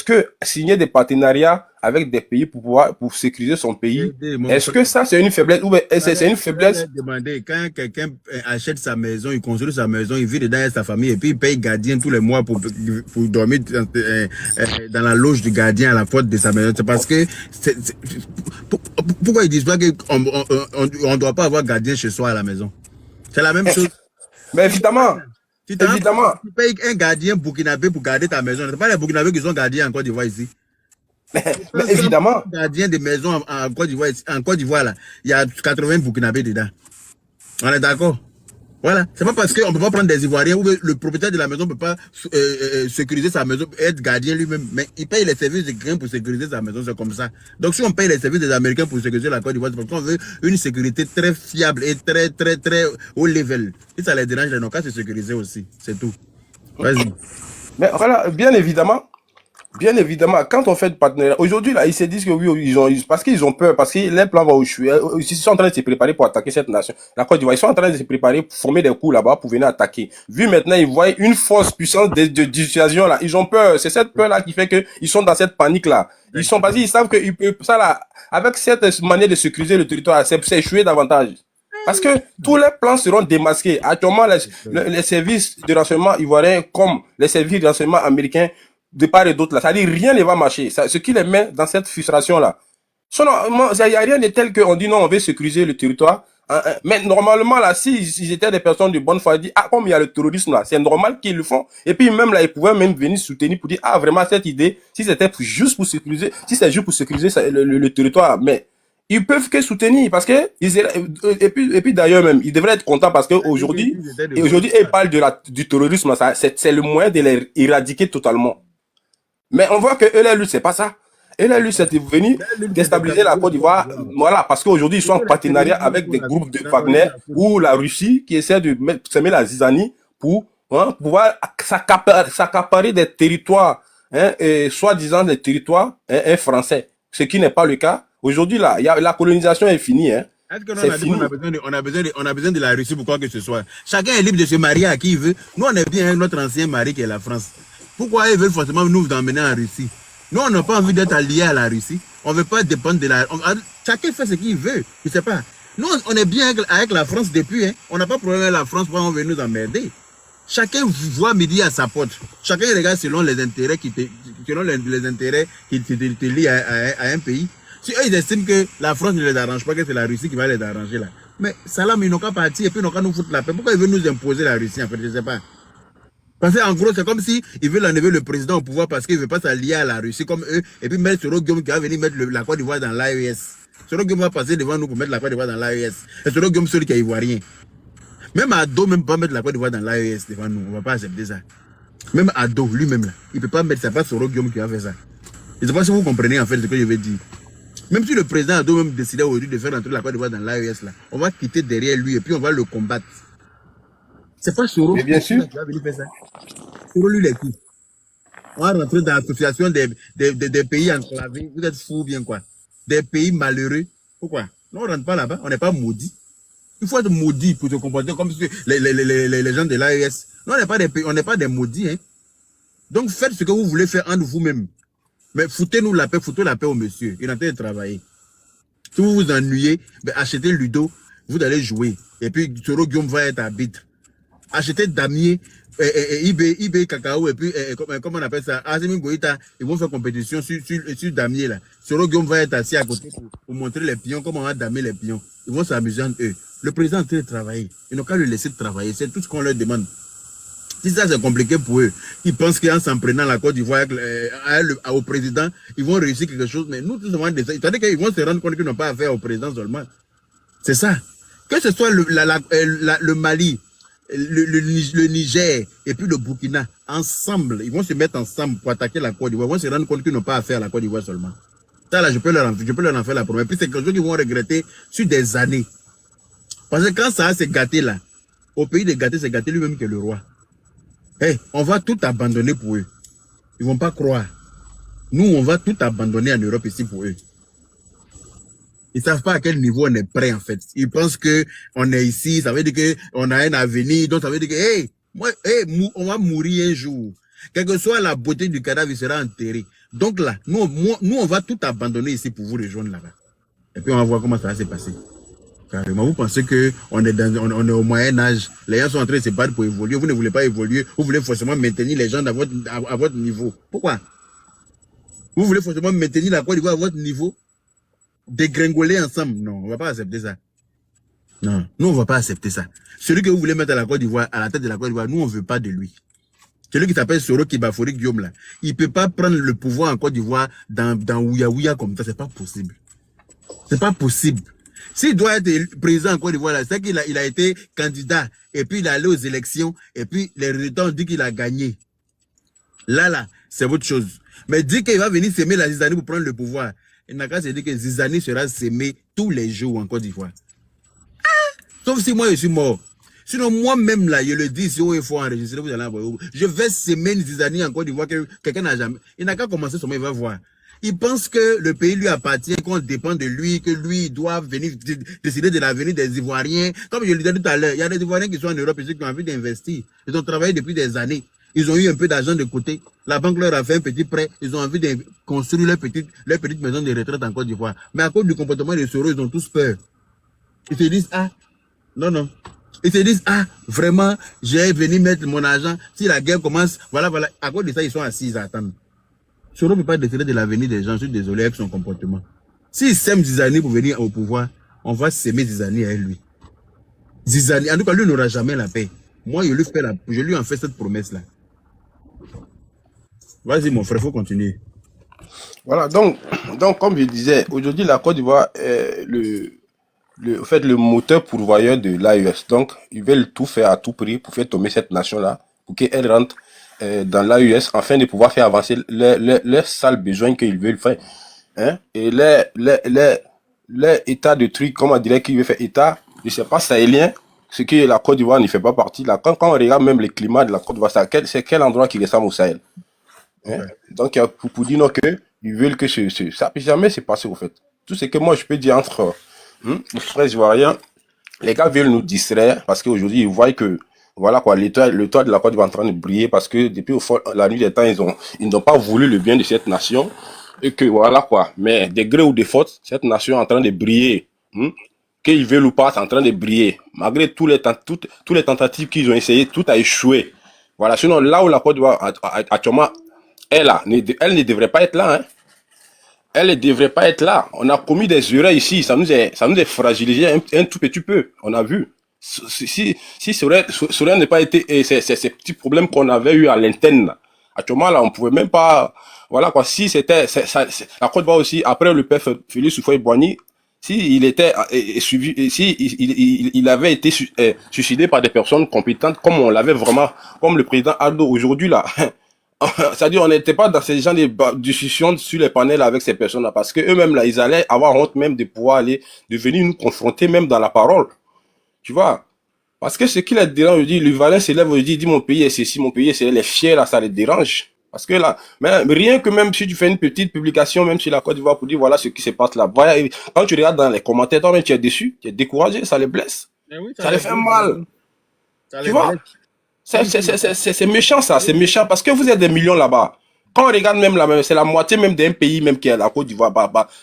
que signer des partenariats avec des pays pour sécuriser son pays, est-ce que ça c'est une faiblesse ou c'est une faiblesse? Demander, quand quelqu'un achète sa maison, il construit sa maison, il vit dedans avec sa famille et puis il paye gardien tous les mois pour dormir dans la loge du gardien à la porte de sa maison. C'est parce que pourquoi ils disent pas qu'on doit pas avoir gardien chez soi à la maison? C'est la même chose. Mais évidemment. Tu payes un gardien burkinabé pour garder ta maison. Ce n'est pas les burkinabés qui sont gardiens en Côte d'Ivoire ici. Mais évidemment. Gardien de maison en Côte d'Ivoire, là, il y a 80 burkinabés dedans. On est d'accord? Voilà. C'est pas parce qu'on ne peut pas prendre des Ivoiriens ou le propriétaire de la maison ne peut pas sécuriser sa maison, être gardien lui-même. Mais il paye les services des Guinéens pour sécuriser sa maison, c'est comme ça. Donc si on paye les services des Américains pour sécuriser la Côte d'Ivoire, c'est parce qu'on veut une sécurité très fiable et très haut level. Si ça les dérange, ils n'ont qu'à se sécuriser aussi. C'est tout. Vas-y. Mais voilà, bien évidemment, quand on fait de partenariat, aujourd'hui, là, ils se disent que oui, parce qu'ils ont peur, parce que les plans vont échouer. Ils sont en train de se préparer pour attaquer cette nation. La Côte d'Ivoire, ils sont en train de se préparer pour former des coups là-bas pour venir attaquer. Vu maintenant, ils voient une force puissance de dissuasion là. Ils ont peur. C'est cette peur-là qui fait qu'ils sont dans cette panique-là. Ils sont parce qu'ils savent que ça là, avec cette manière de sécuriser le territoire, c'est échouer davantage. Parce que tous les plans seront démasqués. Actuellement, les services de renseignement ivoiriens comme les services de renseignement américains de part et d'autre là, ça dit rien ne va marcher. Ce qui les met dans cette frustration là. Il n'y a rien de tel qu'on dit non, on veut sécuriser le territoire. Mais normalement là, s'ils étaient des personnes de bonne foi, ils disent comme il y a le terrorisme là, c'est normal qu'ils le font. Et puis même là, ils pouvaient même venir soutenir pour dire vraiment cette idée, si c'était juste pour sécuriser, si c'est juste pour sécuriser le territoire, mais ils peuvent que soutenir parce que et puis d'ailleurs même ils devraient être contents parce que aujourd'hui ils parlent du terrorisme, ça c'est le moyen de les éradiquer totalement. Mais on voit que eux, la lutte, c'est pas ça. Et la lutte, c'est venu déstabiliser la Côte d'Ivoire. Voilà, parce qu'aujourd'hui, ils sont en partenariat avec des groupes de Wagner ou la Russie qui essaie de semer la zizanie pour pouvoir s'accaparer des territoires, soi-disant des territoires français. Ce qui n'est pas le cas. Aujourd'hui, là, la colonisation est finie. Est-ce que on a besoin de la Russie pour quoi que ce soit? Chacun est libre de se marier à qui il veut. Nous, on est bien notre ancien mari qui est la France. Pourquoi ils veulent forcément nous emmener en Russie? Nous, on n'a pas envie d'être alliés à la Russie. On ne veut pas dépendre de la... Chacun fait ce qu'il veut. Je ne sais pas. Nous, on est bien avec la France depuis. On n'a pas de problème avec la France pour on veut nous emmerder. Chacun voit midi à sa porte. Chacun regarde selon les intérêts qui te lient à un pays. Si eux, ils estiment que la France ne les arrange pas, que c'est la Russie qui va les arranger là. Mais Salam, ils n'ont qu'à partir et puis ils n'ont qu'à nous foutre la paix. Pourquoi ils veulent nous imposer la Russie en fait? Je ne sais pas. Parce qu'en gros, c'est comme si ils veulent enlever le président au pouvoir parce qu'il ne veut pas s'allier à la Russie comme eux, et puis mettre Soro Guillaume qui va venir mettre la Côte d'Ivoire dans l'AES. Soro Guillaume va passer devant nous pour mettre la Côte d'Ivoire dans l'AES. Et Soro Guillaume, celui qui est ivoirien. Même Ado, même pas mettre la Côte d'Ivoire dans l'AES devant nous. On ne va pas accepter ça. Même Ado, lui-même, là, il ne peut pas mettre, c'est pas Soro Guillaume qui va faire ça. Je ne sais pas si vous comprenez en fait ce que je veux dire. Même si le président Ado même décidait aujourd'hui de faire entrer la Côte d'Ivoire dans l'AES, là, on va quitter derrière lui et puis on va le combattre. C'est pas Soro qui va venir faire ça. Soro, lui, il est qui? On va rentrer dans l'association des pays enclavés. Vous êtes fous bien quoi? Des pays malheureux. Pourquoi? Non, on ne rentre pas là-bas. On n'est pas maudit. Il faut être maudit pour se comporter comme les gens de l'AES. Non, on n'est pas des maudits. Hein. Donc faites ce que vous voulez faire entre vous-même. Mais foutez-nous la paix, foutez la paix au monsieur. Il est en train de travailler. Si vous vous ennuyez, ben achetez Ludo, vous allez jouer. Et puis Soro Guillaume va être arbitre. Achetez Damier, IB Cacao, et puis, comment on appelle ça, Azimi Goïta, ils vont faire compétition sur Damier, là. Soro Guillaume va être assis à côté pour montrer les pions, comment on va damer les pions. Ils vont s'amuser entre eux. Le président est en train de travailler. Ils n'ont qu'à le laisser travailler. C'est tout ce qu'on leur demande. Si ça, c'est compliqué pour eux, ils pensent qu'en s'en prenant la Côte d'Ivoire au président, ils vont réussir quelque chose. Mais nous, tout simplement, c'est-à-dire qu'ils vont se rendre compte qu'ils n'ont pas affaire au président seulement. C'est ça. Que ce soit le Mali, le Niger et puis le Burkina, ensemble, ils vont se mettre ensemble pour attaquer la Côte d'Ivoire. Ils vont se rendre compte qu'ils n'ont pas affaire à la Côte d'Ivoire seulement. Ça, là, je peux leur en faire la promesse. Puis c'est quelque chose qu'ils vont regretter sur des années. Parce que quand ça s'est gâté là, au pays de gâter, c'est gâté lui-même que le roi. Hey, on va tout abandonner pour eux. Ils vont pas croire. Nous, on va tout abandonner en Europe ici pour eux. Ils savent pas à quel niveau on est prêt, en fait. Ils pensent que on est ici, ça veut dire que on a un avenir, donc ça veut dire que, on va mourir un jour. Quelle que soit la beauté du cadavre, il sera enterré. Donc là, nous, on va tout abandonner ici pour vous rejoindre là-bas. Et puis on va voir comment ça va se passer. Carrément, vous pensez que on est au Moyen-Âge, les gens sont en train de se battre pour évoluer, vous ne voulez pas évoluer, vous voulez forcément maintenir les gens à votre niveau. Pourquoi? Vous voulez forcément maintenir la Côte d'Ivoire à votre niveau? Dégringoler ensemble? Non, on ne va pas accepter ça. Non, nous on ne va pas accepter ça. Celui que vous voulez mettre à la Côte d'Ivoire, à la tête de la Côte d'Ivoire, nous on ne veut pas de lui. Celui qui s'appelle Soro Kibaforik Guillaume là, il ne peut pas prendre le pouvoir en Côte d'Ivoire dans Ouya Ouya comme ça, c'est pas possible. C'est pas possible. S'il doit être président en Côte d'Ivoire, c'est qu'il a été candidat, et puis il est allé aux élections, et puis les résultats ont dit qu'il a gagné. Là, c'est autre chose. Mais dire qu'il va venir s'aimer la Zizanie pour prendre le pouvoir, il n'a qu'à se dire que Zizanie sera s'aimer tous les jours en Côte d'Ivoire. Sauf si moi je suis mort. Sinon, moi-même là, je le dis, si il faut enregistrer, vous allez avoir. Je vais s'aimer Zizanie en Côte d'Ivoire que quelqu'un n'a jamais. Il n'a qu'à commencer son il va voir. Il pense que le pays lui appartient, qu'on dépend de lui, que lui doit venir décider de l'avenir des Ivoiriens. Comme je le disais tout à l'heure, il y a des Ivoiriens qui sont en Europe ici qui ont envie d'investir. Ils ont travaillé depuis des années. Ils ont eu un peu d'argent de côté. La banque leur a fait un petit prêt. Ils ont envie de construire leur petite maison de retraite en Côte d'Ivoire. Mais à cause du comportement des Soros, ils ont tous peur. Ils se disent, non. Ils se disent, vraiment, j'ai venu mettre mon argent. Si la guerre commence, voilà. À cause de ça, ils sont assis à attendre. Soro ne peut pas décider de l'avenir des gens. Je suis désolé avec son comportement. S'il sème Zizanie pour venir au pouvoir, on va s'aimer Zizanie avec lui. Zizanie, en tout cas, lui n'aura jamais la paix. Moi, je lui en fais cette promesse-là. Vas-y, mon frère, il faut continuer. Voilà, donc, comme je disais, aujourd'hui, la Côte d'Ivoire est le moteur pourvoyeur de l'AES. Donc, ils veulent tout faire à tout prix pour faire tomber cette nation-là, pour qu'elle rentre dans l'AES, afin de pouvoir faire avancer leurs sales besoins qu'ils veulent faire. Hein? Et les états de trucs, comment on dirait qu'il veut faire état, je ne sais pas, sahélien, ce que la Côte d'Ivoire ne fait pas partie. Là, quand on regarde même le climat de la Côte d'Ivoire, c'est quel endroit qui ressemble au Sahel. Hein? Ouais. Donc, il y a pour dire qu'ils veulent que ça ne peut jamais se passer, au fait. Tout ce que moi, je peux dire entre les frères ivoiriens, les gars veulent nous distraire parce qu'aujourd'hui, ils voient que voilà quoi, le toit de la Côte d'Ivoire est en train de briller parce que depuis au fond, la nuit des temps, ils n'ont pas voulu le bien de cette nation et que voilà quoi. Mais des gré ou des fautes, cette nation est en train de briller. Qu'ils veulent ou pas, c'est en train de briller. Malgré toutes les tentatives qu'ils ont essayé, tout a échoué. Voilà. Sinon, là où la Côte d'Ivoire actuellement elle ne devrait pas être là. Hein. Elle ne devrait pas être là. On a commis des erreurs ici. Ça nous est fragilisé un tout petit peu. On a vu. Si cela n'est pas été ces petits problèmes qu'on avait eu à l'interne. Actuellement, là, on pouvait même pas. Voilà quoi. Si c'était la Côte d'Ivoire aussi, après le père Félix Houphouët-Boigny, il était suivi, il avait été suicidé par des personnes compétentes, comme on l'avait vraiment, comme le président Aldo aujourd'hui là. C'est-à-dire, on n'était pas dans ces gens de discussions sur les panels avec ces personnes-là, parce que eux-mêmes là, ils allaient avoir honte même de pouvoir de venir nous confronter même dans la parole. Tu vois? Parce que ce qui les dérange, je dis, le Valais s'élève, je dis, mon pays est ceci, mon pays est ceci, les fiers là, ça les dérange. Parce que là, mais rien que même si tu fais une petite publication, même sur la Côte d'Ivoire pour dire voilà ce qui se passe là, voilà, quand tu regardes dans les commentaires, toi-même tu es déçu, tu es découragé, ça les blesse. Oui, ça les fait mal. Tu vois? C'est méchant ça, c'est méchant parce que vous êtes des millions là-bas. Quand on regarde même là, c'est la moitié même d'un pays même qui est la Côte d'Ivoire.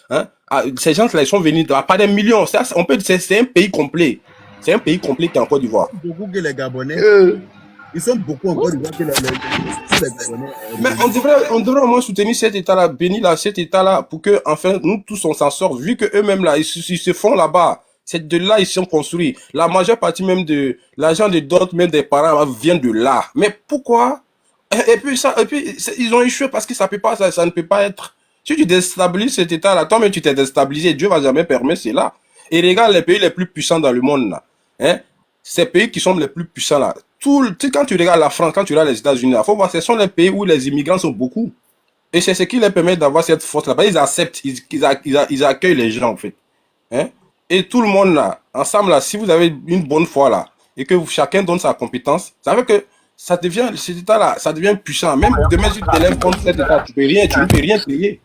Hein? Ces gens-là, ils sont venus pas des millions. On peut dire c'est un pays complet. C'est un pays complet qui est en Côte d'Ivoire. Beaucoup que les Gabonais. Ils sont beaucoup en Côte d'Ivoire que les Gabonais. Mais on devrait au moins soutenir cet État-là, bénir là, cet État-là, pour que enfin nous tous on s'en sorte. Vu que eux-mêmes là, ils se font là-bas. C'est de là ils sont construits. La majeure partie même de l'argent de d'autres, même des parents, vient de là. Mais pourquoi? Et puis ils ont échoué parce que ça ne peut pas être. Si tu déstabilises cet État-là, toi-même tu t'es déstabilisé, Dieu va jamais permettre cela. Et regarde les pays les plus puissants dans le monde là. Hein? ces pays qui sont les plus puissants là, quand tu regardes la France, quand tu regardes les États-Unis, il faut voir, ce sont les pays où les immigrants sont beaucoup. Et c'est ce qui leur permet d'avoir cette force là-bas. Ils acceptent, ils accueillent les gens en fait. Hein? Et tout le monde là, ensemble là, si vous avez une bonne foi là, et que chacun donne sa compétence, ça veut que cet état là, ça devient puissant. Même demain, si tu t'élèves contre cet état, tu ne peux rien payer.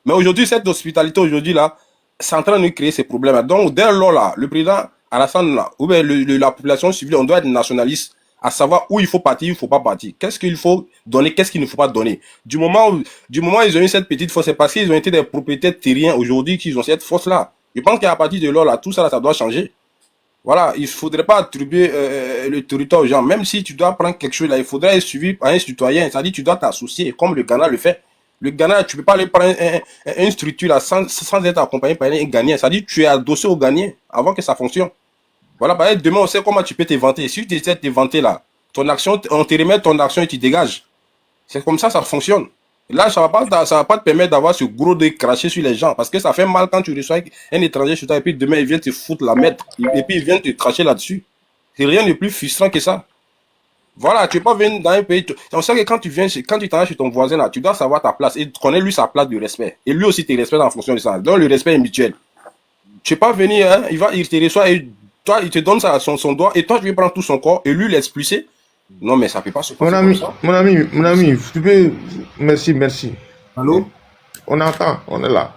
Mais aujourd'hui, cette hospitalité aujourd'hui là, c'est en train de créer ces problèmes là. Donc, dès lors là, le président Alassane là, ou bien la population civile, on doit être nationaliste, à savoir où il faut partir, il ne faut pas partir. Qu'est-ce qu'il faut donner, qu'est-ce qu'il ne faut pas donner. Du moment où ils ont eu cette petite force, c'est parce qu'ils ont été des propriétaires terriens aujourd'hui qu'ils ont cette force-là. Je pense qu'à partir de là, tout ça, là, ça doit changer. Voilà, il ne faudrait pas attribuer le territoire aux gens. Même si tu dois prendre quelque chose là, il faudrait être suivi par un citoyen. C'est-à-dire tu dois t'associer, comme le Ghana le fait. Le Ghana, tu ne peux pas aller prendre une structure là sans être accompagné par un Ghanien. C'est-à-dire tu es adossé au Ghanien avant que ça fonctionne. Voilà, bah, demain, on sait comment tu peux t'éventer. Si tu essaies de t'éventer là, ton action, on te remet ton action et tu dégages. C'est comme ça fonctionne. Là, ça va pas te permettre d'avoir ce gros de cracher sur les gens. Parce que ça fait mal quand tu reçois un étranger sur toi et puis demain, il vient te foutre la mettre. Et puis, il vient te cracher là-dessus. C'est rien de plus frustrant que ça. Voilà, tu peux pas venir dans un pays. On sait que quand tu t'en vas chez ton voisin là, tu dois savoir ta place et connaître lui sa place de respect. Et lui aussi te respecte en fonction de ça. Donc, le respect est mutuel. Tu peux pas venir, hein, il te reçoit et toi, il te donne son doigt et toi, tu lui prends tout son corps et lui l'expulser. Non, mais ça peut pas se passer comme ça. Mon ami, tu peux... Merci. Allô? On entend, on est là.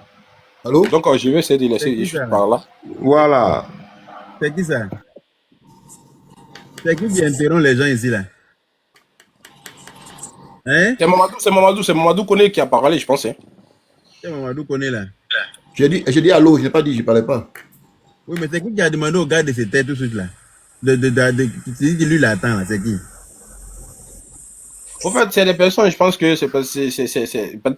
Allô? Donc, je vais essayer de laisser les choses par là. Voilà. C'est qui ça? C'est qui interrompt les gens ici là? Hein? C'est Mamadou Koné qui a parlé, je pense. Hein. C'est Mamadou Koné là. J'ai dit allô, je n'ai pas dit, je ne parlais pas. Oui, mais c'est qui a demandé au gars de se taire tout de suite là? Tu dis que lui l'attend là, c'est qui? En fait, c'est des personnes, je pense que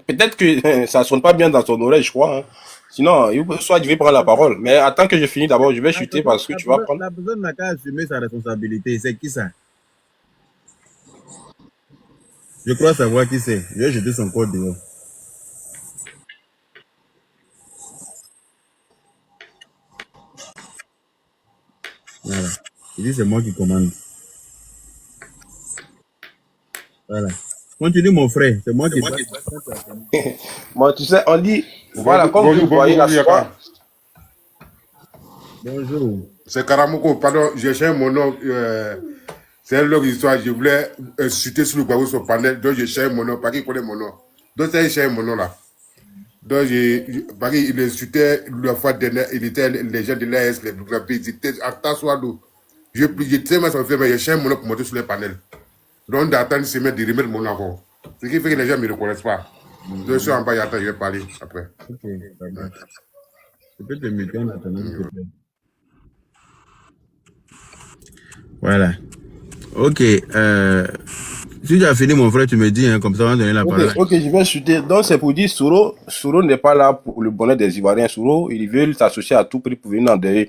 peut-être que ça sonne pas bien dans ton oreille, je crois. Hein. Sinon, soit je vais prendre la parole. Mais attends que je finis d'abord, je vais chuter parce que tu vas prendre. La personne n'a qu'à assumer sa responsabilité. C'est qui ça? Je crois savoir qui c'est. Je vais jeter son corps dehors. Voilà. Il dit c'est moi qui commande. Voilà. Continue mon frère, c'est moi qui Bon, tu sais, on dit, voilà, comme Bonjour, vous voyez la bonjour, soirée. Bonjour. C'est Karamoko, pardon, j'ai cherché mon nom. C'est une longue histoire. Je voulais citer sur le Gbagbo sur panel, donc j'ai cherché mon nom, parce qu'il connaît mon nom. Donc, c'est cherché mon nom là. Donc, parce qu'il insultait la fois dernière, il était les gens de l'AS, les Burkinabés, ils étaient à Tassoado. J'ai tellement ça me fait, mais j'ai cherché mon nom pour monter sur les panels. Donc, d'attendre une semaine de remettre mon nom encore. Ce qui fait que les gens ne me reconnaissent pas. Donc, je suis en bas, j'attends, je vais parler après. Ok, ça va. Tu peux te mettre en attendant, s'il te plaît. Voilà. Ok. Si tu as fini, mon frère, tu me dis, hein, comme ça, on va donner la parole. Ok, je vais chuter. Donc, c'est pour dire, Soro n'est pas là pour le bonheur des Ivoiriens. Soro, il veut s'associer à tout prix pour venir en derrière.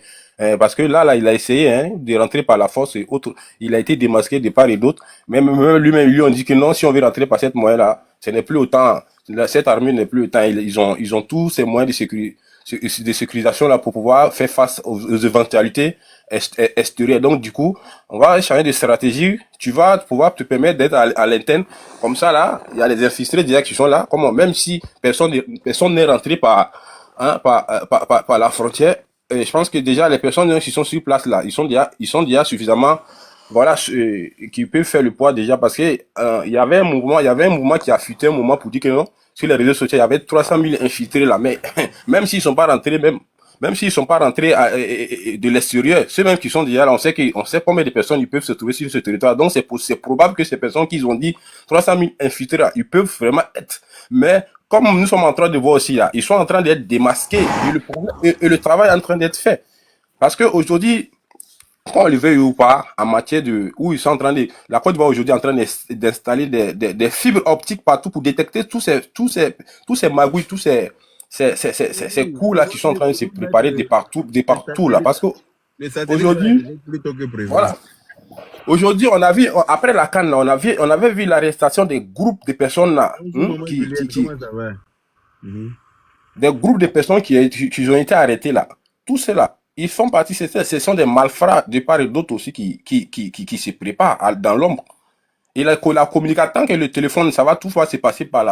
Parce que là, il a essayé de rentrer par la force et autres. Il a été démasqué de part et d'autre. Même lui-même, lui, on dit que non, si on veut rentrer par cette moyen-là, ce n'est plus autant. Cette armée n'est plus autant. Ils ont tous ces moyens de sécurisation là pour pouvoir faire face aux éventualités extérieures. Donc, du coup, on va changer de stratégie. Tu vas pouvoir te permettre d'être à l'interne. Comme ça, là, il y a les infiltrés déjà qui sont là. Comment, même si personne n'est rentré par la frontière, je pense que déjà les personnes qui sont sur place là, ils sont déjà suffisamment, voilà, qui peuvent faire le poids déjà parce que il y avait un mouvement qui a fuité un moment pour dire que non, sur les réseaux sociaux, il y avait 300 000 infiltrés là, mais même s'ils sont pas rentrés, même s'ils sont pas rentrés de l'extérieur, ceux mêmes qui sont déjà là, on sait combien de personnes ils peuvent se trouver sur ce territoire. Donc c'est probable que ces personnes qui ont dit 300 000 infiltrés là, ils peuvent vraiment être, mais comme nous sommes en train de voir aussi là, ils sont en train d'être démasqués et le travail est en train d'être fait. Parce que aujourd'hui, qu'on le veuille ou pas, en matière où ils sont en train la Côte d'Ivoire aujourd'hui est en train d'installer des fibres optiques partout pour détecter tous ces magouilles, tous ces coups là qui sont en train de se préparer de partout là. Parce que aujourd'hui, voilà. Aujourd'hui, on a vu, après la CAN, on avait vu l'arrestation des groupes de personnes là, des groupes de personnes qui ont été arrêtés là. Tout cela, Ils font partie, ce sont des malfrats de part et d'autre aussi qui se préparent dans l'ombre. Et la communication, tant que le téléphone, ça va tout fois se passer par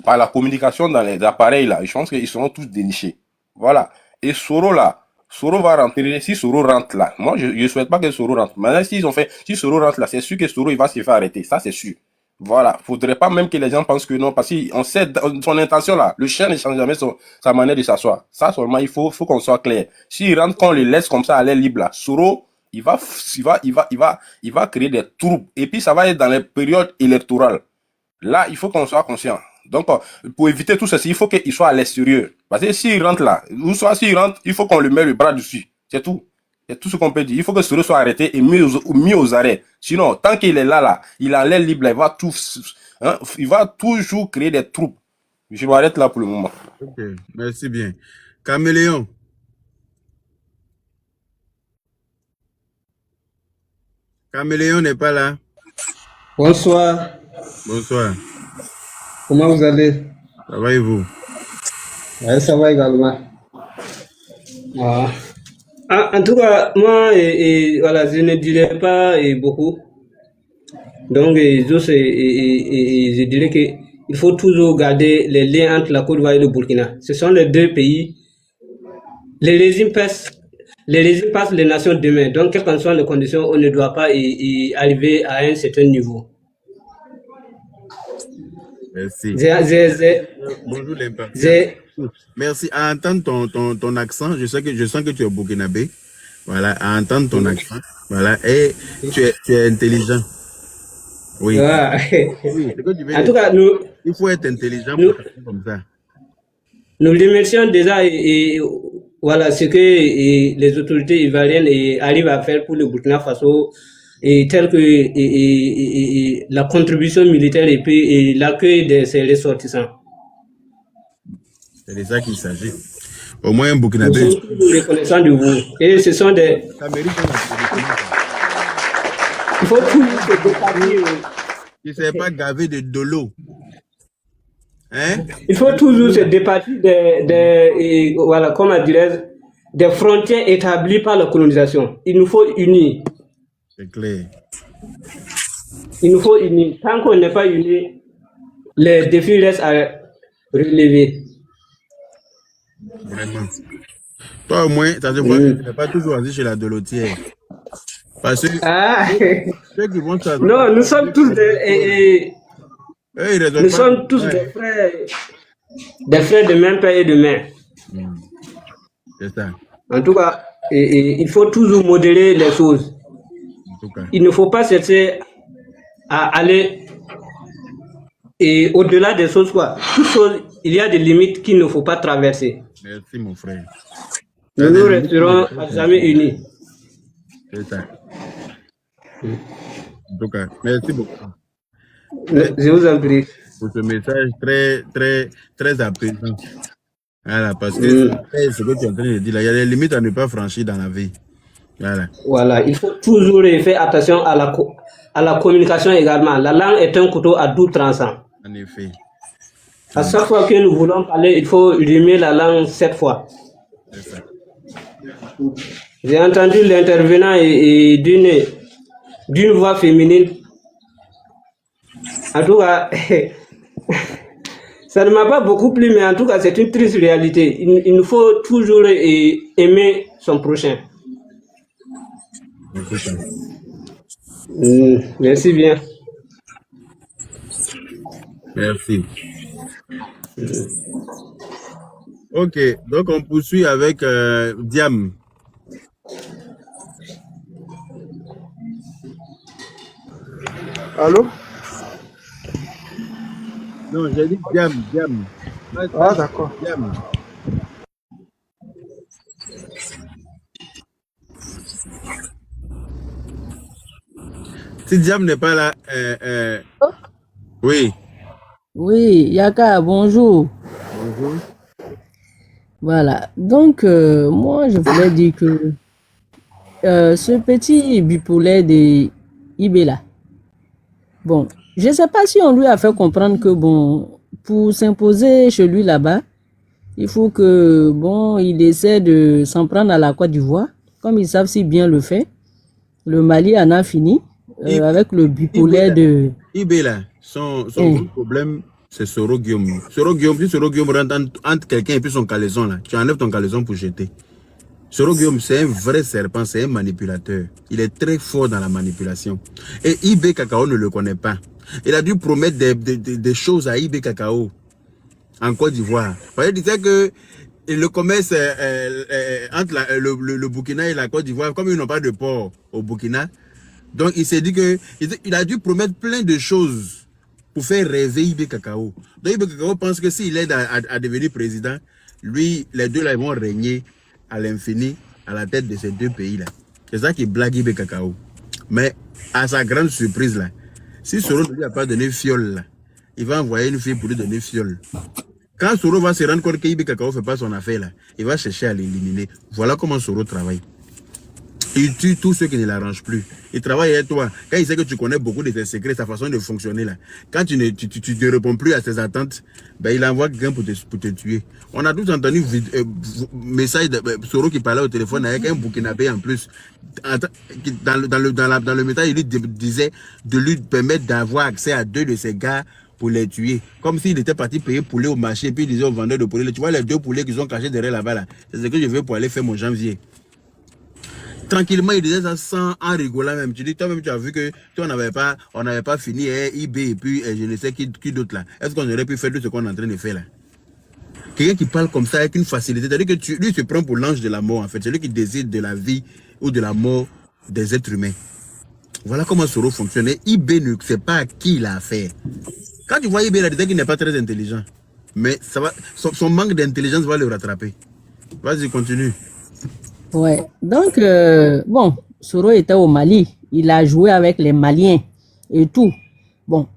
la communication dans les appareils là. Je pense qu'ils seront tous dénichés. Voilà. Et Soro là, Soro va rentrer. Si Soro rentre là, moi je ne souhaite pas que Soro rentre. Maintenant, si Soro rentre là, c'est sûr que Soro il va se faire arrêter. Ça c'est sûr. Voilà. Faudrait pas même que les gens pensent que non, parce qu'on sait son intention là. Le chien ne change jamais sa manière de s'asseoir. Ça seulement, il faut qu'on soit clair. S'il rentre, qu'on le laisse comme ça à l'air libre là, Soro, il va créer des troubles. Et puis ça va être dans les périodes électorales. Là, il faut qu'on soit conscient. Donc, pour éviter tout ceci, il faut qu'il soit à l'extérieur. Parce que s'il rentre là, ou soit s'il rentre, il faut qu'on lui mette le bras dessus. C'est tout. C'est tout ce qu'on peut dire. Il faut que Soro soit arrêté et mis aux arrêts. Sinon, tant qu'il est là, il a l'air libre, il va toujours créer des troubles. Je m'arrête là pour le moment. Ok, merci bien. Caméléon. Caméléon n'est pas là. Bonsoir. Bonsoir. Comment vous allez? Ça va et vous? Ouais, ça va également. En tout cas, moi, voilà, je ne dirais pas beaucoup. Donc, je dirais qu'il faut toujours garder les liens entre la Côte d'Ivoire et le Burkina. Ce sont les deux pays. Les régimes passent les nations demain. Donc, quelles qu'en soient les conditions, on ne doit pas arriver à un certain niveau. Merci. Bonjour l'impact. Merci. À entendre ton accent, je sens que tu es burkinabé. Voilà, à entendre ton accent. Voilà, et tu es intelligent. Oui. Ah. Oui, En tout cas, il faut être intelligent pour faire comme ça. Nous remercions déjà voilà ce que les autorités ivoiriennes arrivent à faire pour le Burkina Faso, tel que la contribution militaire et puis l'accueil de ses ressortissants. C'est de ça qu'il s'agit. Au moins un Burkinabé. Nous sommes reconnaissants de vous. Et ce sont des... Il faut toujours se départir. Il ne s'est pas gavé de l'eau. Hein? Il faut toujours se départir voilà, comment dirais-je, des frontières établies par la colonisation. Il nous faut unir. C'est clair. Il nous faut unir. Tant qu'on n'est pas unis, les défis restent à relever. Vraiment. Toi, au moins, ça se voit que tu n'es pas toujours assis chez la Dolotière. Parce que ceux qui vont non, nous sommes tous nous sommes tous des frères de même père et de mère. C'est ça. En tout cas, il faut toujours modérer les choses. Il ne faut pas chercher à aller au-delà des choses, quoi. Toutes choses, il y a des limites qu'il ne faut pas traverser. Merci, mon frère. Nous resterons à jamais unis. C'est ça. En tout cas, merci beaucoup. Je vous en prie. Pour ce message très, très, très apaisant. Voilà, parce que ce que tu es en train de dire là, il y a des limites à ne pas franchir dans la vie. Voilà, il faut toujours faire attention à la communication également. La langue est un couteau à double tranchant. En effet. À chaque fois que nous voulons parler, il faut rimer la langue 7 fois. C'est ça. J'ai entendu l'intervenant d'une voix féminine. En tout cas, ça ne m'a pas beaucoup plu, mais en tout cas, c'est une triste réalité. Il nous faut toujours aimer son prochain. Merci bien. Merci. Ok, donc on poursuit avec Diam. Allô? Non, j'ai dit Diam. Ah, d'accord. Diam. Si Diam n'est pas là, oui. Oui, Yaka, bonjour. Bonjour. Voilà, donc moi je voulais dire que ce petit bipolaire de Ibela, bon, je ne sais pas si on lui a fait comprendre que bon, pour s'imposer chez lui là-bas, Il faut que, bon, il essaie de s'en prendre à la Côte d'Ivoire, comme ils savent si bien le faire. Le Mali en a fini avec le bipolaire de... IB là, son gros problème, c'est Soro Guillaume. Soro Guillaume, si Soro Guillaume rentre entre quelqu'un et puis son caleçon là, tu enlèves ton caleçon pour jeter. Soro Guillaume, c'est un vrai serpent, c'est un manipulateur. Il est très fort dans la manipulation. Et IB Cacao ne le connaît pas. Il a dû promettre des choses à IB Cacao en Côte d'Ivoire. Il disait que le commerce entre le Burkina et la Côte d'Ivoire, comme ils n'ont pas de port au Burkina, donc il s'est dit que il a dû promettre plein de choses pour faire rêver IB Cacao. Donc IB Cacao pense que s'il aide à devenir président, lui, les deux là, ils vont régner à l'infini à la tête de ces deux pays-là. C'est ça qui blague IB Cacao. Mais à sa grande surprise là, si Soro ne lui a pas donné fiole là, il va envoyer une fille pour lui donner fiole. Quand Soro va se rendre compte que IB Cacao ne fait pas son affaire là, il va chercher à l'éliminer. Voilà comment Soro travaille. Il tue tous ceux qui ne l'arrangent plus. Il travaille avec toi. Quand il sait que tu connais beaucoup de tes secrets, sa façon de fonctionner là. Quand tu ne réponds plus à ses attentes, ben, il envoie quelqu'un pour te tuer. On a tous entendu message de Soro qui parlait au téléphone avec un Burkinabé en plus. Dans le message, il lui disait de lui permettre d'avoir accès à 2 de ses gars pour les tuer. Comme s'il était parti payer poulet au marché et puis il disait aux vendeurs de poulet, tu vois les 2 poulets qu'ils ont cachés derrière là-bas là. C'est ce que je veux pour aller faire mon janvier. Tranquillement, il disait ça en rigolant même. Tu dis, toi-même, tu as vu que toi, on n'avait pas fini IB et puis je ne sais qui d'autre là. Est-ce qu'on aurait pu faire tout ce qu'on est en train de faire là? Quelqu'un qui parle comme ça avec une facilité, c'est-à-dire que lui se prend pour l'ange de la mort en fait. C'est lui qui décide de la vie ou de la mort des êtres humains. Voilà comment Soro fonctionne. IB ne sait pas à qui il a affaire. Quand tu vois IB, il a dit qu'il n'est pas très intelligent. Mais ça va, son manque d'intelligence va le rattraper. Vas-y, continue. Ouais, donc, bon, Soro était au Mali. Il a joué avec les Maliens et tout. Bon,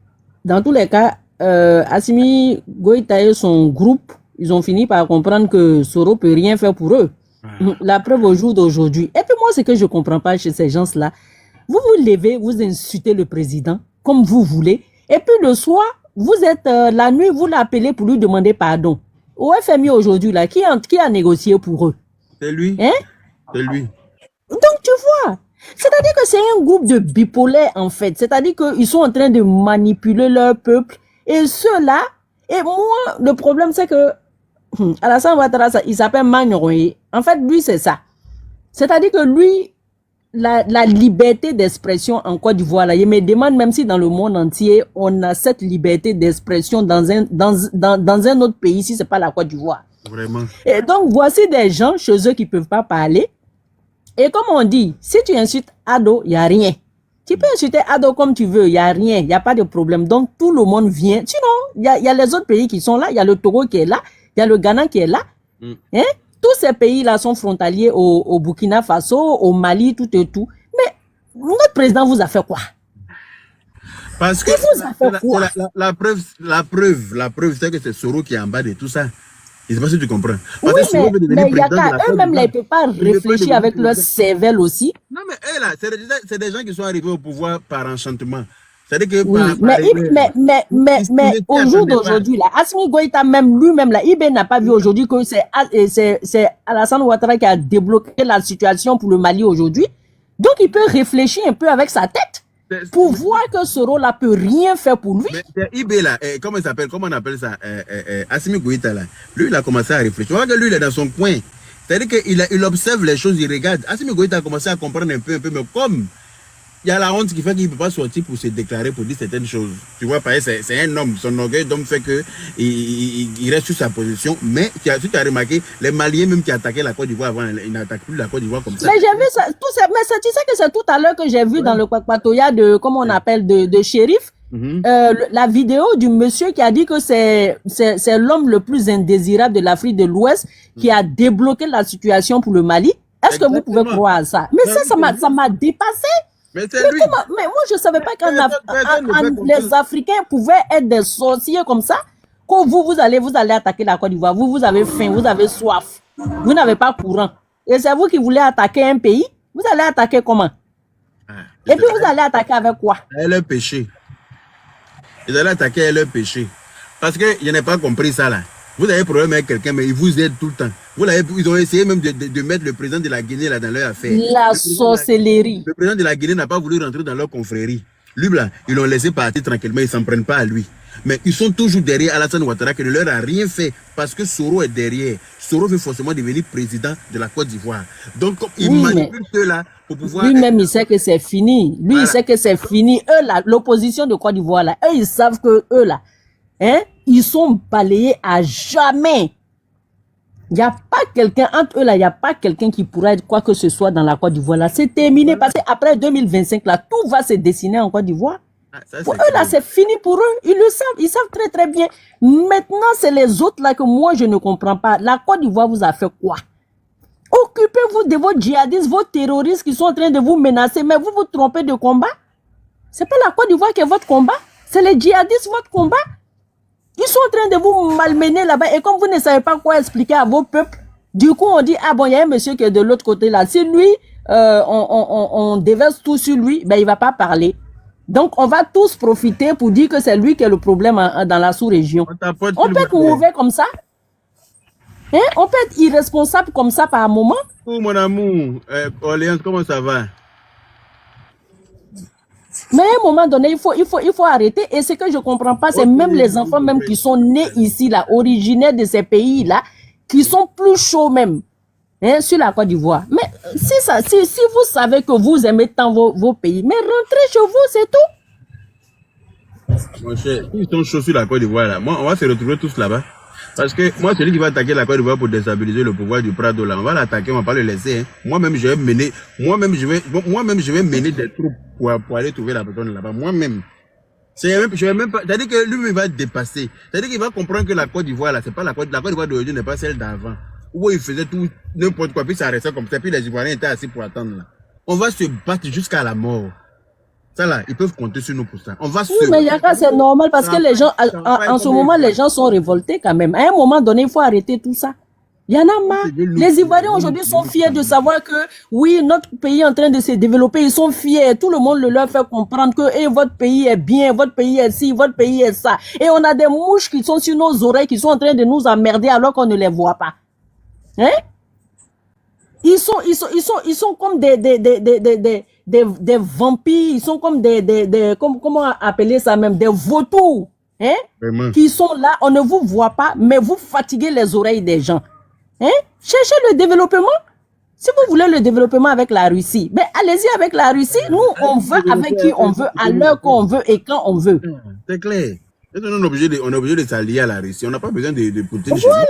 dans tous les cas, Assimi Goïta et son groupe, ils ont fini par comprendre que Soro peut rien faire pour eux. La preuve au jour d'aujourd'hui. Et puis moi, ce que je comprends pas chez ces gens-là, vous vous levez, vous insultez le président comme vous voulez, et puis le soir, vous êtes, la nuit, vous l'appelez pour lui demander pardon. Au FMI aujourd'hui, là, qui a négocié pour eux? C'est lui. Hein? C'est lui. Donc, tu vois, c'est-à-dire que c'est un groupe de bipolaires, en fait. C'est-à-dire qu'ils sont en train de manipuler leur peuple. Et ceux-là, et moi, le problème, c'est que Alassane Ouattara, il s'appelle Magnoroye. En fait, lui, c'est ça. C'est-à-dire que lui, la liberté d'expression en Côte d'Ivoire, là, il me demande même si dans le monde entier, on a cette liberté d'expression dans un autre pays, si c'est pas la Côte d'Ivoire. Vraiment. Et donc, voici des gens chez eux qui peuvent pas parler. Et comme on dit, si tu insultes Ado, il n'y a rien. Tu peux insulter Ado comme tu veux, il n'y a rien, il n'y a pas de problème. Donc, tout le monde vient. Sinon, il y a les autres pays qui sont là, il y a le Togo qui est là, il y a le Ghana qui est là. Hein? Tous ces pays-là sont frontaliers au Burkina Faso, au Mali, tout et tout. Mais notre président vous a fait quoi? Parce que la preuve, c'est que c'est Soro qui est en bas de tout ça. Je ne sais pas si tu comprends. Oui, mais il y a qu'à eux-mêmes, ils ne peuvent pas réfléchir avec leur cervelle aussi. Non, mais eux, là, c'est des gens qui sont arrivés au pouvoir par enchantement. C'est-à-dire que oui, mais au jour d'aujourd'hui, là, Assimi Goïta même lui-même, là, IB n'a pas vu aujourd'hui que c'est Alassane Ouattara qui a débloqué la situation pour le Mali aujourd'hui. Donc, il peut réfléchir un peu avec sa tête pour voir que ce rôle-là peut rien faire pour lui. Mais IB là, comment on appelle ça, Assimi Goïta là, lui il a commencé à réfléchir. Tu vois que lui il est dans son coin. C'est-à-dire qu'il observe les choses, il regarde. Assimi Goïta a commencé à comprendre un peu, mais comme il y a la honte qui fait qu'il ne peut pas sortir pour se déclarer, pour dire certaines choses. Tu vois, c'est un homme, son orgueil d'homme fait qu'il reste sur sa position. Mais si tu as remarqué, les Maliens même qui attaquaient la Côte d'Ivoire avant, ils n'attaquent plus la Côte d'Ivoire comme ça. Mais j'ai vu ça, mais tu sais que c'est tout à l'heure que j'ai vu dans le Kwakpatoya de, comment on appelle, de shérif, la vidéo du monsieur qui a dit que c'est l'homme le plus indésirable de l'Afrique de l'Ouest qui a débloqué la situation pour le Mali. Est-ce que vous pouvez croire à ça? Mais ça m'a dépassé. Mais moi, je ne savais pas que les Africains pouvaient être des sorciers comme ça. Quand vous allez attaquer la Côte d'Ivoire, vous avez faim, vous avez soif, vous n'avez pas courant. Et c'est vous qui voulez attaquer un pays, vous allez attaquer comment? Et puis vous allez attaquer avec quoi? Leur péché. Ils allaient attaquer leur péché. Parce que je n'ai pas compris ça là. Vous avez un problème avec quelqu'un, mais ils vous aident tout le temps. Ils ont essayé même de mettre le président de la Guinée là, dans leur affaire. La sorcellerie. Le président de la Guinée n'a pas voulu rentrer dans leur confrérie. Lui, là, ils l'ont laissé partir tranquillement, ils ne s'en prennent pas à lui. Mais ils sont toujours derrière Alassane Ouattara qui ne leur a rien fait parce que Soro est derrière. Soro veut forcément devenir président de la Côte d'Ivoire. Donc, il manipule ceux-là pour pouvoir... Lui-même, il sait que c'est fini. Lui, il sait que c'est fini. Eux, là, l'opposition de Côte d'Ivoire, là, eux, ils savent que eux, là, hein, ils sont balayés à jamais. Il n'y a pas quelqu'un, entre eux, là, il n'y a pas quelqu'un qui pourra être quoi que ce soit dans la Côte d'Ivoire, là. C'est terminé parce qu'après 2025, là, tout va se dessiner en Côte d'Ivoire. Pour eux, là, c'est fini pour eux. Ils le savent. Ils savent très, très bien. Maintenant, c'est les autres, là, que moi, je ne comprends pas. La Côte d'Ivoire vous a fait quoi? Occupez-vous de vos djihadistes, vos terroristes qui sont en train de vous menacer, mais vous vous trompez de combat. C'est pas la Côte d'Ivoire qui est votre combat. C'est les djihadistes, votre combat. Ils sont en train de vous malmener là-bas. Et comme vous ne savez pas quoi expliquer à vos peuples, du coup, on dit, ah bon, il y a un monsieur qui est de l'autre côté là. Si lui, on déverse tout sur lui, ben, il va pas parler. Donc, on va tous profiter pour dire que c'est lui qui est le problème dans la sous-région. On peut être mauvais comme ça. Hein? On peut être irresponsable comme ça par un moment. Oh, mon amour, Orléans, comment ça va? Mais à un moment donné, il faut arrêter. Et ce que je comprends pas, c'est même les enfants même qui sont nés ici, là, originaires de ces pays-là, qui sont plus chauds même. Hein, sur la Côte d'Ivoire. Mais si vous savez que vous aimez tant vos pays, mais rentrez chez vous, c'est tout. Mon cher, ils sont chauds sur la Côte d'Ivoire là. Moi, on va se retrouver tous là-bas. Parce que moi, celui qui va attaquer la Côte d'Ivoire pour déstabiliser le pouvoir du Prado là, on va l'attaquer, on va pas le laisser. Hein. Moi-même, je vais mener des troupes pour aller trouver la personne là-bas. Moi-même. Je vais même pas. C'est-à-dire que lui, il va dépasser. C'est-à-dire qu'il va comprendre que la Côte d'Ivoire là, c'est pas la Côte d'Ivoire d'aujourd'hui n'est pas celle d'avant. Où il faisait tout, n'importe quoi, puis ça restait comme ça, puis les Ivoiriens étaient assis pour attendre là. On va se battre jusqu'à la mort. Ça là, ils peuvent compter sur nous pour ça. On va oui, mais Yaka, c'est normal parce que les gens, en ce moment, les gens sont révoltés quand même. À un moment donné, il faut arrêter tout ça. Il y en a marre. Les Ivoiriens aujourd'hui sont fiers de savoir que, oui, notre pays est en train de se développer. Ils sont fiers. Tout le monde le leur fait comprendre que, hey, votre pays est bien, votre pays est ci, votre pays est ça. Et on a des mouches qui sont sur nos oreilles, qui sont en train de nous emmerder alors qu'on ne les voit pas. Hein? Ils sont comme des vampires, ils sont comme comment appeler ça même, des vautours, hein? Qui sont là, on ne vous voit pas, mais vous fatiguez les oreilles des gens. Hein? Cherchez le développement. Si vous voulez le développement avec la Russie, ben allez-y avec la Russie. Nous, on va avec qui on veut, à l'heure qu'on veut et quand on veut. C'est clair. On est obligé de s'allier à la Russie. On n'a pas besoin de Poutine. Voilà.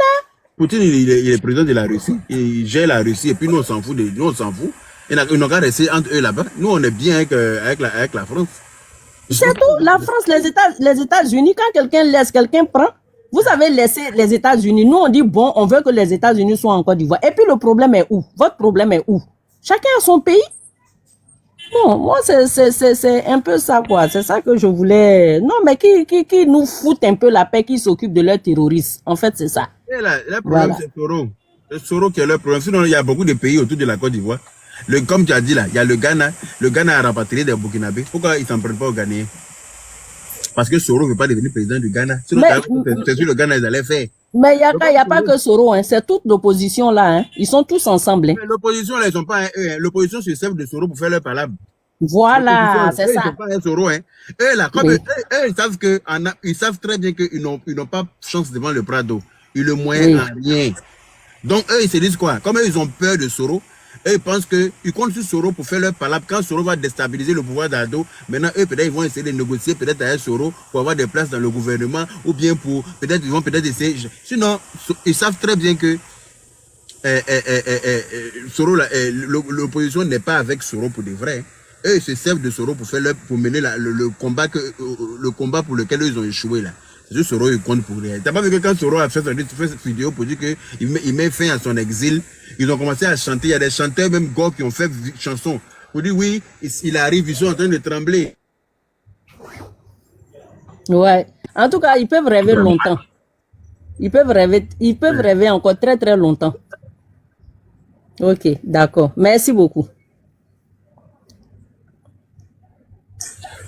Poutine, il est président de la Russie, il gère la Russie, et puis nous on s'en fout, nous on s'en fout. Ils n'ont qu'à rester entre eux là-bas. Nous on est bien avec la France. C'est tout. La France, les États-Unis, quand quelqu'un laisse, quelqu'un prend. Vous avez laissé les États-Unis. Nous on dit bon, on veut que les États-Unis soient en Côte d'Ivoire. Et puis le problème est où? Votre problème est où? Chacun a son pays. Non, moi c'est un peu ça quoi. C'est ça que je voulais. Non, mais qui nous foutent un peu la paix, qui s'occupe de leurs terroristes. En fait, c'est ça. Et là, le problème, c'est Soro. C'est Soro qui est le problème. Sinon, il y a beaucoup de pays autour de la Côte d'Ivoire. Comme tu as dit là, il y a le Ghana. Le Ghana a rapatrié des Burkinabés. Pourquoi ils ne s'en prennent pas aux Ghanéens? Parce que Soro ne veut pas devenir président du Ghana. Sinon, c'est sûr le Ghana, ils allaient faire. Mais il n'y a pas que Soro. Hein. C'est toute l'opposition là. Hein. Ils sont tous ensemble. Hein. L'opposition, là, ils sont pas eux. Hein. L'opposition se sert de Soro pour faire leur palabre. Voilà, c'est ça. Ils sont pas un Soro, hein. Eux, là, comme eux, ils savent très bien qu'ils n'ont pas chance devant le Prado. Ils le moyen à rien. Donc, eux, ils se disent quoi? Comme eux, ils ont peur de Soro, eux, ils pensent qu'ils comptent sur Soro pour faire leur palabre. Quand Soro va déstabiliser le pouvoir d'Ado, maintenant, eux, peut-être, ils vont essayer de négocier peut-être avec Soro pour avoir des places dans le gouvernement, ou bien pour, peut-être, ils vont peut-être essayer. Sinon, ils savent très bien que Soro, l'opposition n'est pas avec Soro pour de vrai. Eux, ils se servent de Soro pour mener le combat pour lequel ils ont échoué là. C'est juste Soro, il compte pour rien. T'as pas vu que quand Soro a fait cette vidéo pour dire qu'il met fin à son exil, ils ont commencé à chanter. Il y a des chanteurs, même Go, qui ont fait chansons. Pour dire oui, il arrive, ils sont en train de trembler. Ouais. En tout cas, ils peuvent rêver longtemps. Ils peuvent rêver encore très très longtemps. Ok, d'accord. Merci beaucoup.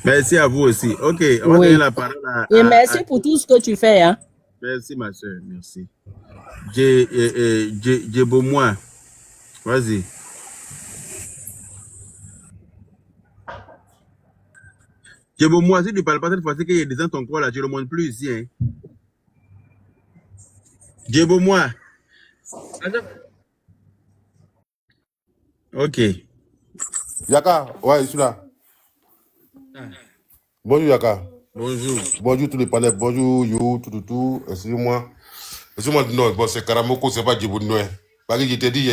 Merci à vous aussi. Ok, on va donner la parole à... Et merci pour tout ce que tu fais. Hein. Merci, ma soeur, merci. Djebomois, vas-y. Djebomois, si tu ne parles pas cette fois-ci qu'il y a des gens ton corps là, tu ne le montres plus ici. Hein. Djebomois. Ok. Yaka, ouais, je suis là. Bonjour Yaka. Bonjour. Bonjour tous les panels. Bonjour You, tout. Excusez-moi. Excusez-moi, non, bon, c'est Karamoko, c'est pas Djibouti. Parce que je t'ai dit,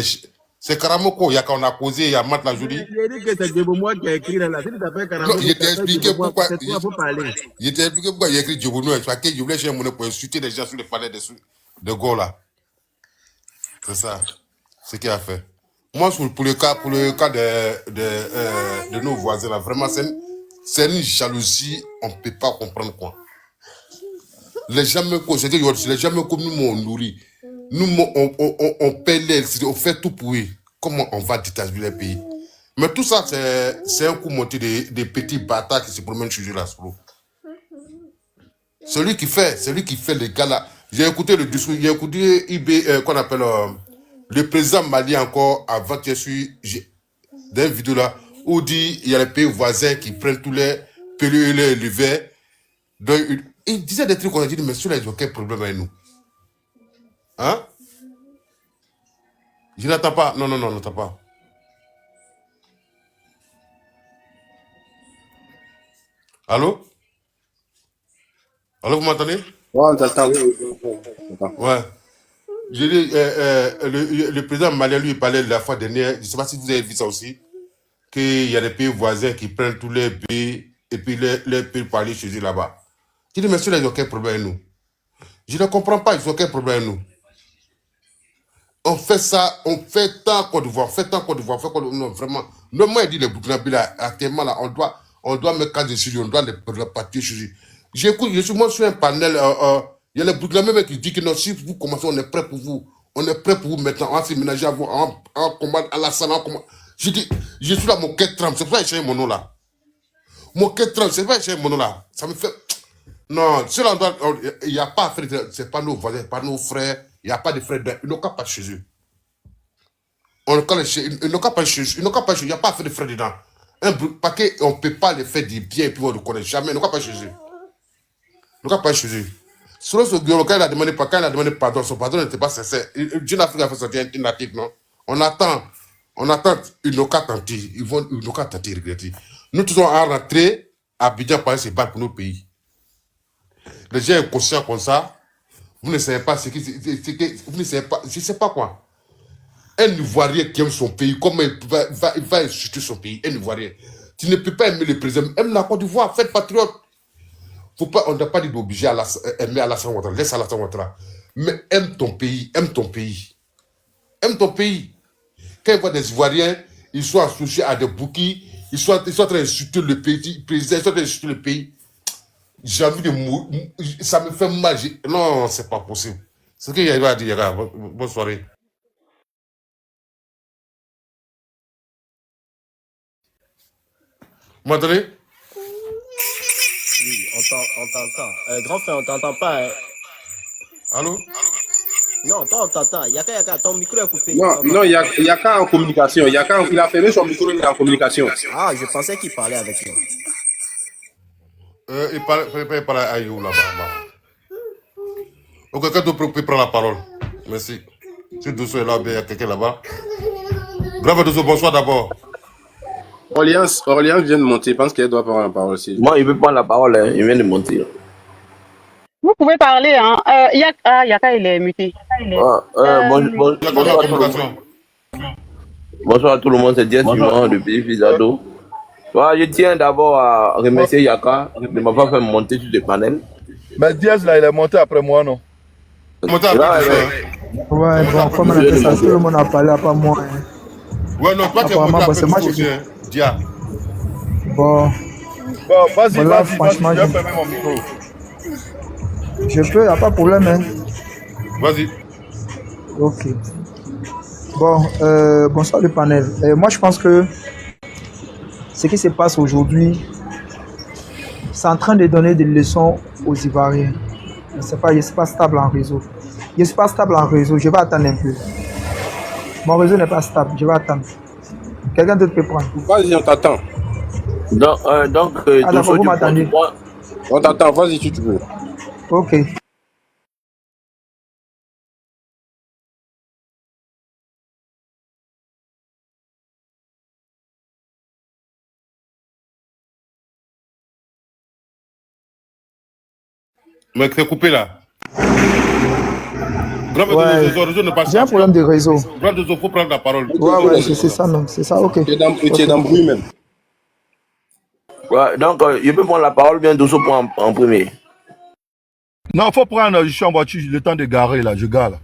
c'est Karamoko, Yaka, on a causé, il y a Matt la jolie. Il a dit que c'est Djebomois qui a écrit là. Si tu t'appelles Karamoko, je t'ai expliqué pourquoi. Parler. Je t'ai expliqué pourquoi il a écrit Djibouti. Parce que je voulais chercher mon pour insulter les gens sur les panels de Go là. C'est ça. C'est ce qu'il a fait. Moi, pour le cas de nos voisins, là, vraiment, c'est une jalousie, on ne peut pas comprendre quoi. Les gens me connaissent, les gens me comme nous m'ont nourri. Nous, on paie l'électricité, on fait tout pour eux. Comment on va détacher les pays? Mais tout ça, c'est un coup monté des petits bâtards qui se promènent chez eux là. Celui qui fait les gars là. J'ai écouté le discours, j'ai écouté qu'on appelle le président malien encore avant que je suis dans une vidéo là où dit il y a les pays voisins qui prennent tous les pelés et les verts. Il disait des trucs qu'on a dit, mais ceux-là, ils ont quel problème avec nous? Hein? Je n'entends pas. Non, n'entends pas. Allô? Allô, vous m'entendez? Ouais, on t'entend. Ouais. Je dis, le président malien, lui, il parlait la fois dernière, je ne sais pas si vous avez vu ça aussi, qu'il y a des pays voisins qui prennent tous les pays et puis les pays pour aller chez eux là-bas. Je dis, mais ceux-là, ils ont quel problème avec nous? Je ne comprends pas, ils ont quel problème avec nous? On fait ça, on fait tant Côte d'Ivoire, non, vraiment. Non, moi, il dit les Burkinabés là, actuellement là, on doit mettre cas de suivi, on doit les partir chez eux. J'écoute, moi, sur un panel, il y a les Burkinabés qui disent que non, si vous commencez, on est prêt pour vous. On est prêt pour vous maintenant, on va se ménager à vous, en commande, à la salle, en commande. Je dis, je suis là, mon quête trempe, c'est pour ça que j'ai mon nom là. Mon quête trempe, c'est pour ça que j'ai mon nom là. Ça me fait. Non, il n'y a pas à faire, c'est pas nos voisins, pas nos frères, il n'y a pas de frères, ils n'ont qu'à pas chez eux. Ils n'ont qu'à pas chez eux, il n'y a pas à faire de frères dedans. Parce qu'on ne peut pas les faire du bien et puis on ne le connaît jamais, ils n'ont qu'à pas chez eux. Ils n'ont qu'à pas chez eux. Selon ce gars, quand il a demandé pardon, son pardon n'était pas sincère. Jeune Afrique a fait sortir un article, non? On attend, ils n'ont qu'à tenter, ils n'ont qu'à tenter, regretter. Nous tous à rentrer à Abidjan pour aller se battre pour nos pays. Les gens sont conscients comme ça. Vous ne savez pas vous ne savez pas, je ne sais pas quoi. Un Ivoirien qui aime son pays, comment il va insulter son pays? Un Ivoirien. Tu ne peux pas aimer le président. Aime la Côte d'Ivoire, faites patriote. On n'a pas dit d'obliger à aimer Alassane Ouattara. Laisse Alassane Ouattara. Mais aime ton pays, aime ton pays. Aime ton pays. Quand ils voient des Ivoiriens, ils sont associés à des bouquets, ils sont en train d'insulter le pays, ils sont en train d'insulter le pays. J'ai envie de mourir. Ça me fait mal. Non, c'est pas possible. C'est ce qu'il y a à dire. Bonne soirée. Vous m'entendez? Oui, on t'entend. Grand frère, on t'entend pas. Hein. Allô? Non, toi, on t'entend. Yaka, ton micro est coupé. Non, Yaka en communication. Yaka, il a fermé son micro, il est en communication. Ah, je pensais qu'il parlait avec nous. Il parle à You là-bas. Ok, quelqu'un d'autre peut prendre la parole. Merci. Si Doucet est là, il y a quelqu'un là-bas. Bravo Doucet, bonsoir d'abord. Orléans vient de monter, je pense qu'elle doit prendre la parole aussi. Moi, il veut prendre la parole, hein. Il vient de monter. Vous pouvez parler, hein. Yaka, il est muté. Bonsoir à tout le monde, c'est Diaz Simon depuis Fizado. Je tiens d'abord à remercier Yaka de m'avoir fait monter sur le panel. Mais Diaz, là, il est monté après moi, non? Monté après moi. Ouais, bon, comme on a fait ça, tout le monde a parlé à part moi. Hein. Ouais, non, toi, tu es monté après moi aussi, hein. Dia. Bon, vas-y, franchement, je vais fermer mon micro. Je peux, il n'y a pas de problème, hein. Vas-y. Ok. Bon, bonsoir le panel. Moi, je pense que ce qui se passe aujourd'hui, c'est en train de donner des leçons aux Ivoiriens. Je suis pas stable en réseau. Je suis pas stable en réseau. Je vais attendre un peu. Mon réseau n'est pas stable. Je vais attendre. Quelqu'un d'autre peut prendre. Vas-y, on t'attend. Donc, Ah d'accord, vous m'attendez. On t'attend, vas-y si tu veux. Ok. Mais c'est coupé là. Ouais. J'ai un problème de réseau. Grand réseau, faut prendre la parole. Ouais, c'est ça, non. C'est ça, ok. Tu es dans le bruit même. Ouais, donc, je peux prendre la parole bien Dosso pour en premier. Non, faut prendre, je suis en voiture, le temps de garer là, je gare là.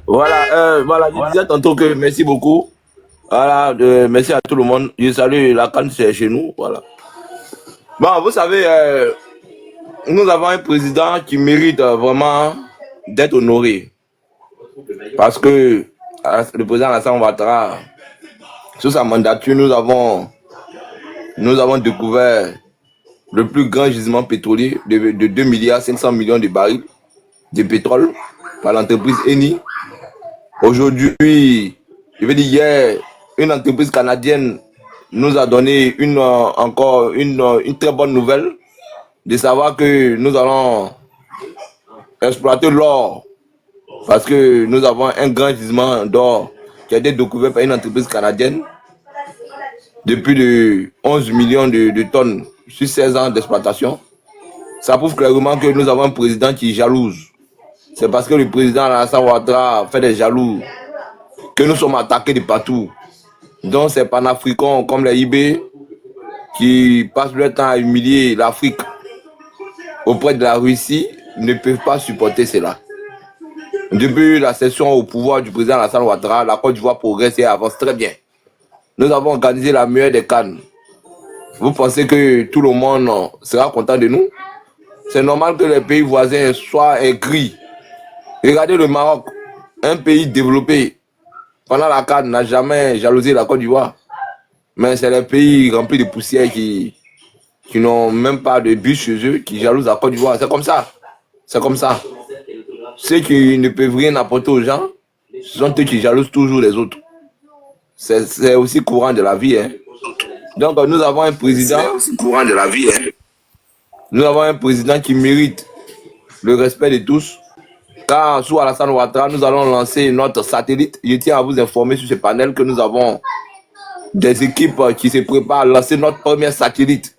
Voilà, je disais tantôt que merci beaucoup. Voilà, merci à tout le monde. Je salue la canne, c'est chez nous. Voilà. Bon, vous savez, nous avons un président qui mérite vraiment d'être honoré. Parce que le président Alassane Ouattara, sous sa mandature, nous avons découvert le plus grand gisement pétrolier de 2 milliards 500 millions de barils de pétrole par l'entreprise Eni. Aujourd'hui, je veux dire hier, une entreprise canadienne nous a donné encore une très bonne nouvelle de savoir que nous allons exploiter l'or parce que nous avons un grand gisement d'or qui a été découvert par une entreprise canadienne de plus de 11 millions de tonnes sur 16 ans d'exploitation. Ça prouve clairement que nous avons un président qui est jalouse. C'est parce que le président Alassane Ouattara fait des jaloux que nous sommes attaqués de partout. Donc ces panafricains comme les IB qui passent leur temps à humilier l'Afrique auprès de la Russie ne peuvent pas supporter cela. Depuis la cession au pouvoir du président Alassane Ouattara, la Côte d'Ivoire progresse et avance très bien. Nous avons organisé la meilleure des CAN. Vous pensez que tout le monde sera content de nous? C'est normal que les pays voisins soient aigris. Regardez le Maroc, un pays développé. Pendant la CAN n'a jamais jalousé la Côte d'Ivoire. Mais c'est les pays remplis de poussière qui n'ont même pas de but chez eux, qui jalousent la Côte d'Ivoire. C'est comme ça. C'est comme ça. Ceux qui ne peuvent rien apporter aux gens, ce sont eux qui jalousent toujours les autres. C'est aussi courant de la vie. Hein. Donc nous avons un président. C'est aussi courant de la vie. Hein. Nous avons un président qui mérite le respect de tous. Car sous Alassane Ouattara, nous allons lancer notre satellite. Je tiens à vous informer sur ce panel que nous avons des équipes qui se préparent à lancer notre premier satellite.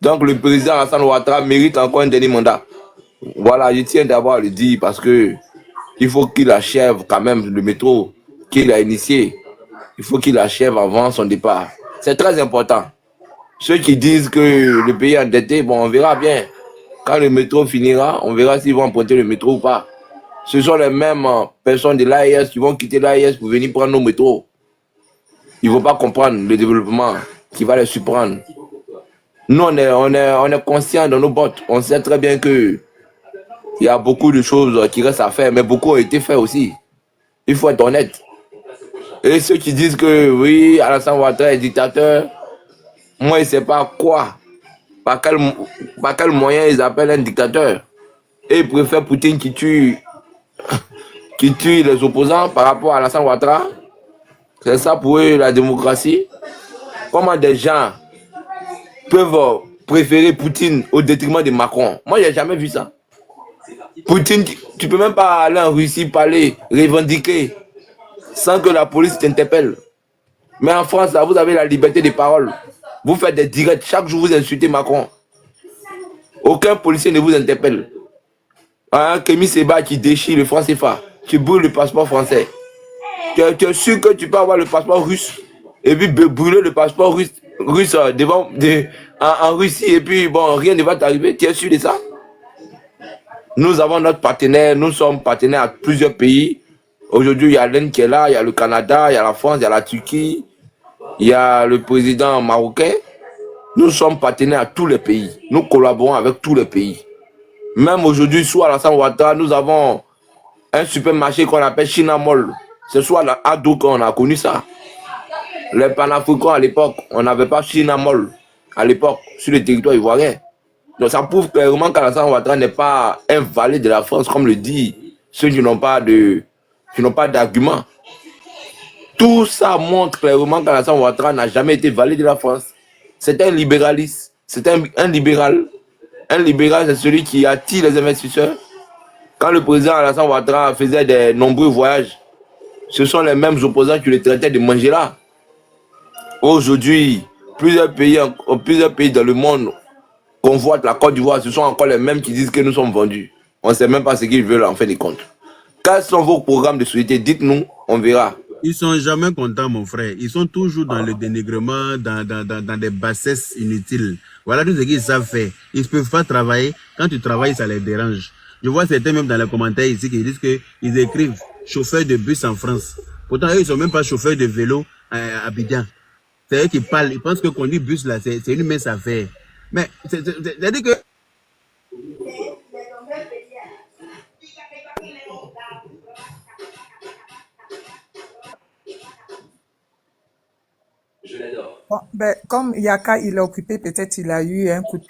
Donc le président Alassane Ouattara mérite encore un dernier mandat. Voilà, je tiens d'abord à le dire parce que il faut qu'il achève quand même le métro qu'il a initié. Il faut qu'il achève avant son départ. C'est très important. Ceux qui disent que le pays est endetté, bon, on verra bien. Quand le métro finira, on verra s'ils vont emprunter le métro ou pas. Ce sont les mêmes personnes de l'AIS qui vont quitter l'AIS pour venir prendre nos métros. Ils ne vont pas comprendre le développement qui va les surprendre. Nous, on est conscients de nos bottes. On sait très bien que il y a beaucoup de choses qui restent à faire, mais beaucoup ont été faits aussi. Il faut être honnête. Et ceux qui disent que oui, Alassane Ouattara est dictateur, moi je ne sais pas quoi, par quel moyen ils appellent un dictateur. Et ils préfèrent Poutine qui tue les opposants par rapport à Alassane Ouattara. C'est ça pour eux la démocratie. Comment des gens peuvent préférer Poutine au détriment de Macron? Moi je n'ai jamais vu ça. Poutine, tu ne peux même pas aller en Russie parler, revendiquer, sans que la police t'interpelle. Mais en France, là, vous avez la liberté de parole. Vous faites des directs, chaque jour vous insultez Macron. Aucun policier ne vous interpelle. Kémy Séba qui déchire le franc CFA, qui brûle le passeport français. Tu es sûr que tu peux avoir le passeport russe et puis brûler le passeport russe en Russie et puis bon, rien ne va t'arriver. Tu es sûr de ça? Nous avons notre partenaire, nous sommes partenaires à plusieurs pays. Aujourd'hui, il y a l'Inde qui est là, il y a le Canada, il y a la France, il y a la Turquie, il y a le président marocain. Nous sommes partenaires à tous les pays. Nous collaborons avec tous les pays. Même aujourd'hui, sous Alassane Ouattara, nous avons un supermarché qu'on appelle China Mall. C'est soit à Douk qu'on a connu ça. Les panafricains à l'époque, on n'avait pas China Mall à l'époque sur le territoire ivoirien. Donc ça prouve clairement qu'Alassane Ouattara n'est pas un valet de la France, comme le disent ceux qui n'ont pas d'argument. Tout ça montre clairement qu'Alassane Ouattara n'a jamais été valet de la France. C'est un libéraliste, c'est un libéral. Un libéral, c'est celui qui attire les investisseurs. Quand le président Alassane Ouattara faisait de nombreux voyages, ce sont les mêmes opposants qui le traitaient de Mangela. Aujourd'hui, plusieurs pays dans le monde convoitent la Côte d'Ivoire. Ce sont encore les mêmes qui disent que nous sommes vendus. On ne sait même pas ce qu'ils veulent en fin de compte. Quels sont vos programmes de société? Dites-nous, on verra. Ils sont jamais contents, mon frère. Ils sont toujours dans le dénigrement, dans des bassesses inutiles. Voilà tout ce qu'ils savent faire. Ils ne peuvent pas travailler. Quand tu travailles, ça les dérange. Je vois certains même dans les commentaires ici qui disent qu'ils écrivent chauffeur de bus en France. Pourtant, eux, ils ne sont même pas chauffeurs de vélo à Abidjan. C'est eux qui parlent. Ils pensent que qu'on dit bus là, c'est une mince affaire. Mais c'est-à-dire que... Bon, ben, comme Yaka, il est occupé, peut-être il a eu un coup de